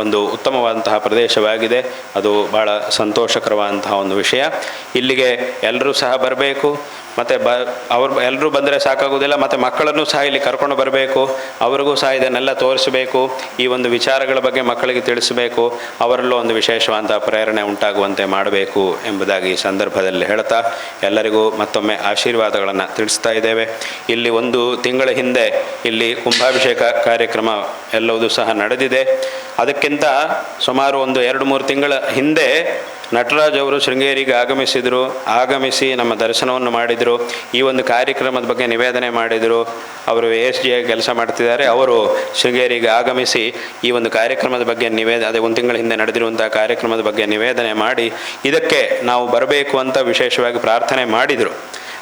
ಒಂದು ಉತ್ತಮವಾದಂತಹ ಪ್ರದೇಶವಾಗಿದೆ. ಅದು ಭಾಳ ಸಂತೋಷಕರವಾದಂತಹ ಒಂದು ವಿಷಯ. ಇಲ್ಲಿಗೆ ಎಲ್ಲರೂ ಸಹ ಬರಬೇಕು. ಮತ್ತು ಎಲ್ಲರೂ ಬಂದರೆ ಸಾಕಾಗೋದಿಲ್ಲ, ಮತ್ತು ಮಕ್ಕಳನ್ನು ಸಹ ಇಲ್ಲಿ ಕರ್ಕೊಂಡು ಬರಬೇಕು. ಅವರಿಗೂ ಸಹ ಇದನ್ನೆಲ್ಲ ತೋರಿಸಬೇಕು. ಈ ಒಂದು ವಿಚಾರಗಳ ಬಗ್ಗೆ ಮಕ್ಕಳಿಗೆ ತಿಳಿಸಬೇಕು. ಅವರಲ್ಲೂ ಒಂದು ವಿಶೇಷವಾದಂಥ ಪ್ರೇರಣೆ ಉಂಟಾಗುವಂತೆ ಮಾಡಬೇಕು ಎಂಬುದಾಗಿ ಈ ಸಂದರ್ಭದಲ್ಲಿ ಹೇಳ್ತಾ ಎಲ್ಲರಿಗೂ ಮತ್ತೊಮ್ಮೆ ಆಶೀರ್ವಾದಗಳನ್ನು ತಿಳಿಸ್ತಾ ಇದ್ದೇವೆ. ಇಲ್ಲಿ ಒಂದು ತಿಂಗಳ ಹಿಂದೆ ಇಲ್ಲಿ ಕುಂಭಾಭಿಷೇಕ ಕಾರ್ಯಕ್ರಮ ಎಲ್ಲವೂ ಸಹ ನಡೆದಿದೆ. ಅದಕ್ಕಿಂತ ಸುಮಾರು ಒಂದು 2-3 ತಿಂಗಳ ಹಿಂದೆ ನಟರಾಜ್ ಅವರು ಶೃಂಗೇರಿಗೆ ಆಗಮಿಸಿ ನಮ್ಮ ದರ್ಶನವನ್ನು ಮಾಡಿದರು. ಈ ಒಂದು ಕಾರ್ಯಕ್ರಮದ ಬಗ್ಗೆ ನಿವೇದನೆ ಮಾಡಿದರು. ಅವರು ASG ಕೆಲಸ ಮಾಡ್ತಿದ್ದಾರೆ. ಅವರು ಶೃಂಗೇರಿಗೆ ಆಗಮಿಸಿ ಈ ಒಂದು ಕಾರ್ಯಕ್ರಮದ ಬಗ್ಗೆ ಅದೇ 1 ತಿಂಗಳ ಹಿಂದೆ ನಡೆದಿರುವಂಥ ಕಾರ್ಯಕ್ರಮದ ಬಗ್ಗೆ ನಿವೇದನೆ ಮಾಡಿ ಇದಕ್ಕೆ ನಾವು ಬರಬೇಕು ಅಂತ ವಿಶೇಷವಾಗಿ ಪ್ರಾರ್ಥನೆ ಮಾಡಿದರು.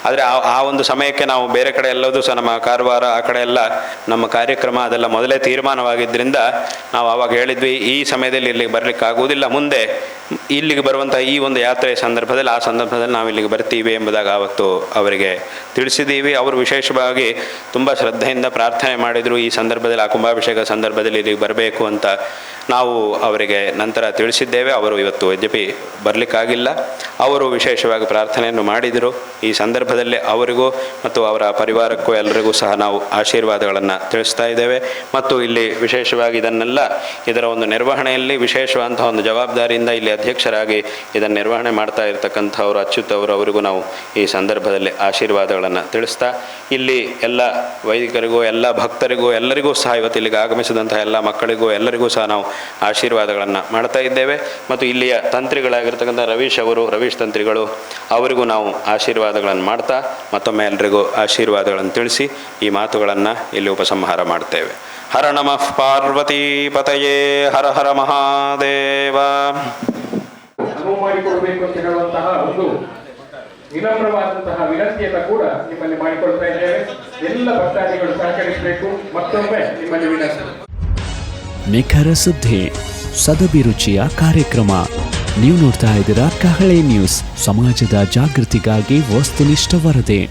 ಆದರೆ ಆ ಒಂದು ಸಮಯಕ್ಕೆ ನಾವು ಬೇರೆ ಕಡೆ ಎಲ್ಲದೂ ಸಹ ನಮ್ಮ ಕಾರವಾರ ಆ ಕಡೆ ಎಲ್ಲ ನಮ್ಮ ಕಾರ್ಯಕ್ರಮ ಅದೆಲ್ಲ ಮೊದಲೇ ತೀರ್ಮಾನವಾಗಿದ್ದರಿಂದ ನಾವು ಆವಾಗ ಹೇಳಿದ್ವಿ, ಈ ಸಮಯದಲ್ಲಿ ಇಲ್ಲಿಗೆ ಬರಲಿಕ್ಕಾಗುವುದಿಲ್ಲ, ಮುಂದೆ ಇಲ್ಲಿಗೆ ಬರುವಂಥ ಈ ಒಂದು ಯಾತ್ರೆಯ ಸಂದರ್ಭದಲ್ಲಿ ಆ ಸಂದರ್ಭದಲ್ಲಿ ನಾವು ಇಲ್ಲಿಗೆ ಬರ್ತೀವಿ ಎಂಬುದಾಗಿ ಆವತ್ತು ಅವರಿಗೆ ತಿಳಿಸಿದ್ದೀವಿ. ಅವರು ವಿಶೇಷವಾಗಿ ತುಂಬ ಶ್ರದ್ಧೆಯಿಂದ ಪ್ರಾರ್ಥನೆ ಮಾಡಿದರು. ಈ ಸಂದರ್ಭದಲ್ಲಿ ಆ ಕುಂಭಾಭಿಷೇಕ ಸಂದರ್ಭದಲ್ಲಿ ಇಲ್ಲಿಗೆ ಬರಬೇಕು ಅಂತ ನಾವು ಅವರಿಗೆ ನಂತರ ತಿಳಿಸಿದ್ದೇವೆ. ಅವರು ಇವತ್ತು ಯದ್ಯಪಿ ಬರಲಿಕ್ಕಾಗಿಲ್ಲ. ಅವರು ವಿಶೇಷವಾಗಿ ಪ್ರಾರ್ಥನೆಯನ್ನು ಮಾಡಿದರು. ಈ ಸಂದರ್ಭದಲ್ಲಿ ಅವರಿಗೂ ಮತ್ತು ಅವರ ಪರಿವಾರಕ್ಕೂ ಎಲ್ಲರಿಗೂ ಸಹ ನಾವು ಆಶೀರ್ವಾದಗಳನ್ನು ತಿಳಿಸ್ತಾ ಇದ್ದೇವೆ. ಮತ್ತು ಇಲ್ಲಿ ವಿಶೇಷವಾಗಿ ಇದರ ಒಂದು ನಿರ್ವಹಣೆಯಲ್ಲಿ ವಿಶೇಷವಾದಂತಹ ಒಂದು ಜವಾಬ್ದಾರಿಯಿಂದ ಇಲ್ಲಿ ಅಧ್ಯಕ್ಷರಾಗಿ ಇದನ್ನು ನಿರ್ವಹಣೆ ಮಾಡ್ತಾ ಇರತಕ್ಕಂಥವರು ಅಚ್ಯುತ್ ಅವರಿಗೂ ನಾವು ಈ ಸಂದರ್ಭದಲ್ಲಿ ಆಶೀರ್ವಾದಗಳನ್ನು ತಿಳಿಸ್ತಾ ಇಲ್ಲಿ ಎಲ್ಲ ವೈದಿಕರಿಗೂ ಎಲ್ಲ ಭಕ್ತರಿಗೂ ಎಲ್ಲರಿಗೂ ಸಹ ಇವತ್ತು ಇಲ್ಲಿಗೆ ಆಗಮಿಸಿದಂತಹ ಎಲ್ಲ ಮಕ್ಕಳಿಗೂ ಎಲ್ಲರಿಗೂ ಸಹ ನಾವು ಆಶೀರ್ವಾದಗಳನ್ನು ಮಾಡ್ತಾ ಇದ್ದೇವೆ. ಮತ್ತು ಇಲ್ಲಿಯ ತಂತ್ರಿಗಳಾಗಿರ್ತಕ್ಕಂಥ ರವೀಶ್ ತಂತ್ರಿಗಳು ಅವರಿಗೂ ನಾವು ಆಶೀರ್ವಾದಗಳನ್ನು ಮಾಡ್ತಾ ಮತ್ತೊಮ್ಮೆ ಎಲ್ಲರಿಗೂ ಆಶೀರ್ವಾದಗಳನ್ನು ತಿಳಿಸಿ ಈ ಮಾತುಗಳನ್ನು ಇಲ್ಲಿ ಉಪಸಂಹಾರ ಮಾಡ್ತೇವೆ. ಹರ ನಮಃ ಪಾರ್ವತೀಪತಯೇ ಹರ ಹರ ಮಹಾದೇವ. ಅನುವು ಮಾಡಿಕೊಡಬೇಕು ಅಂತ ಹೇಳುವಂತಹ ಒಂದು ವಿನಮ್ರವಾದಂತಹ ವಿನಂತಿಯನ್ನು ಕೂಡ ನಿಮ್ಮಲ್ಲಿ ಮಾಡಿಕೊಳ್ತಾ ಇದ್ದೇವೆ. ಎಲ್ಲ ಭಕ್ತಾದಿಗಳು ಸಹಕರಿಸಬೇಕು. ಮತ್ತೊಮ್ಮೆ ನಿಮ್ಮಲ್ಲಿ ವಿನಂತಿ. ನಿಖರ ಸುದ್ದಿ, ಸದಭಿರುಚಿಯ ಕಾರ್ಯಕ್ರಮ. ನೀವು ನೋಡ್ತಾ ಇದ್ದೀರಾ ಕಹಳೆ ನ್ಯೂಸ್, ಸಮಾಜದ ಜಾಗೃತಿಗಾಗಿ ವಸ್ತುನಿಷ್ಠ ವರದಿ.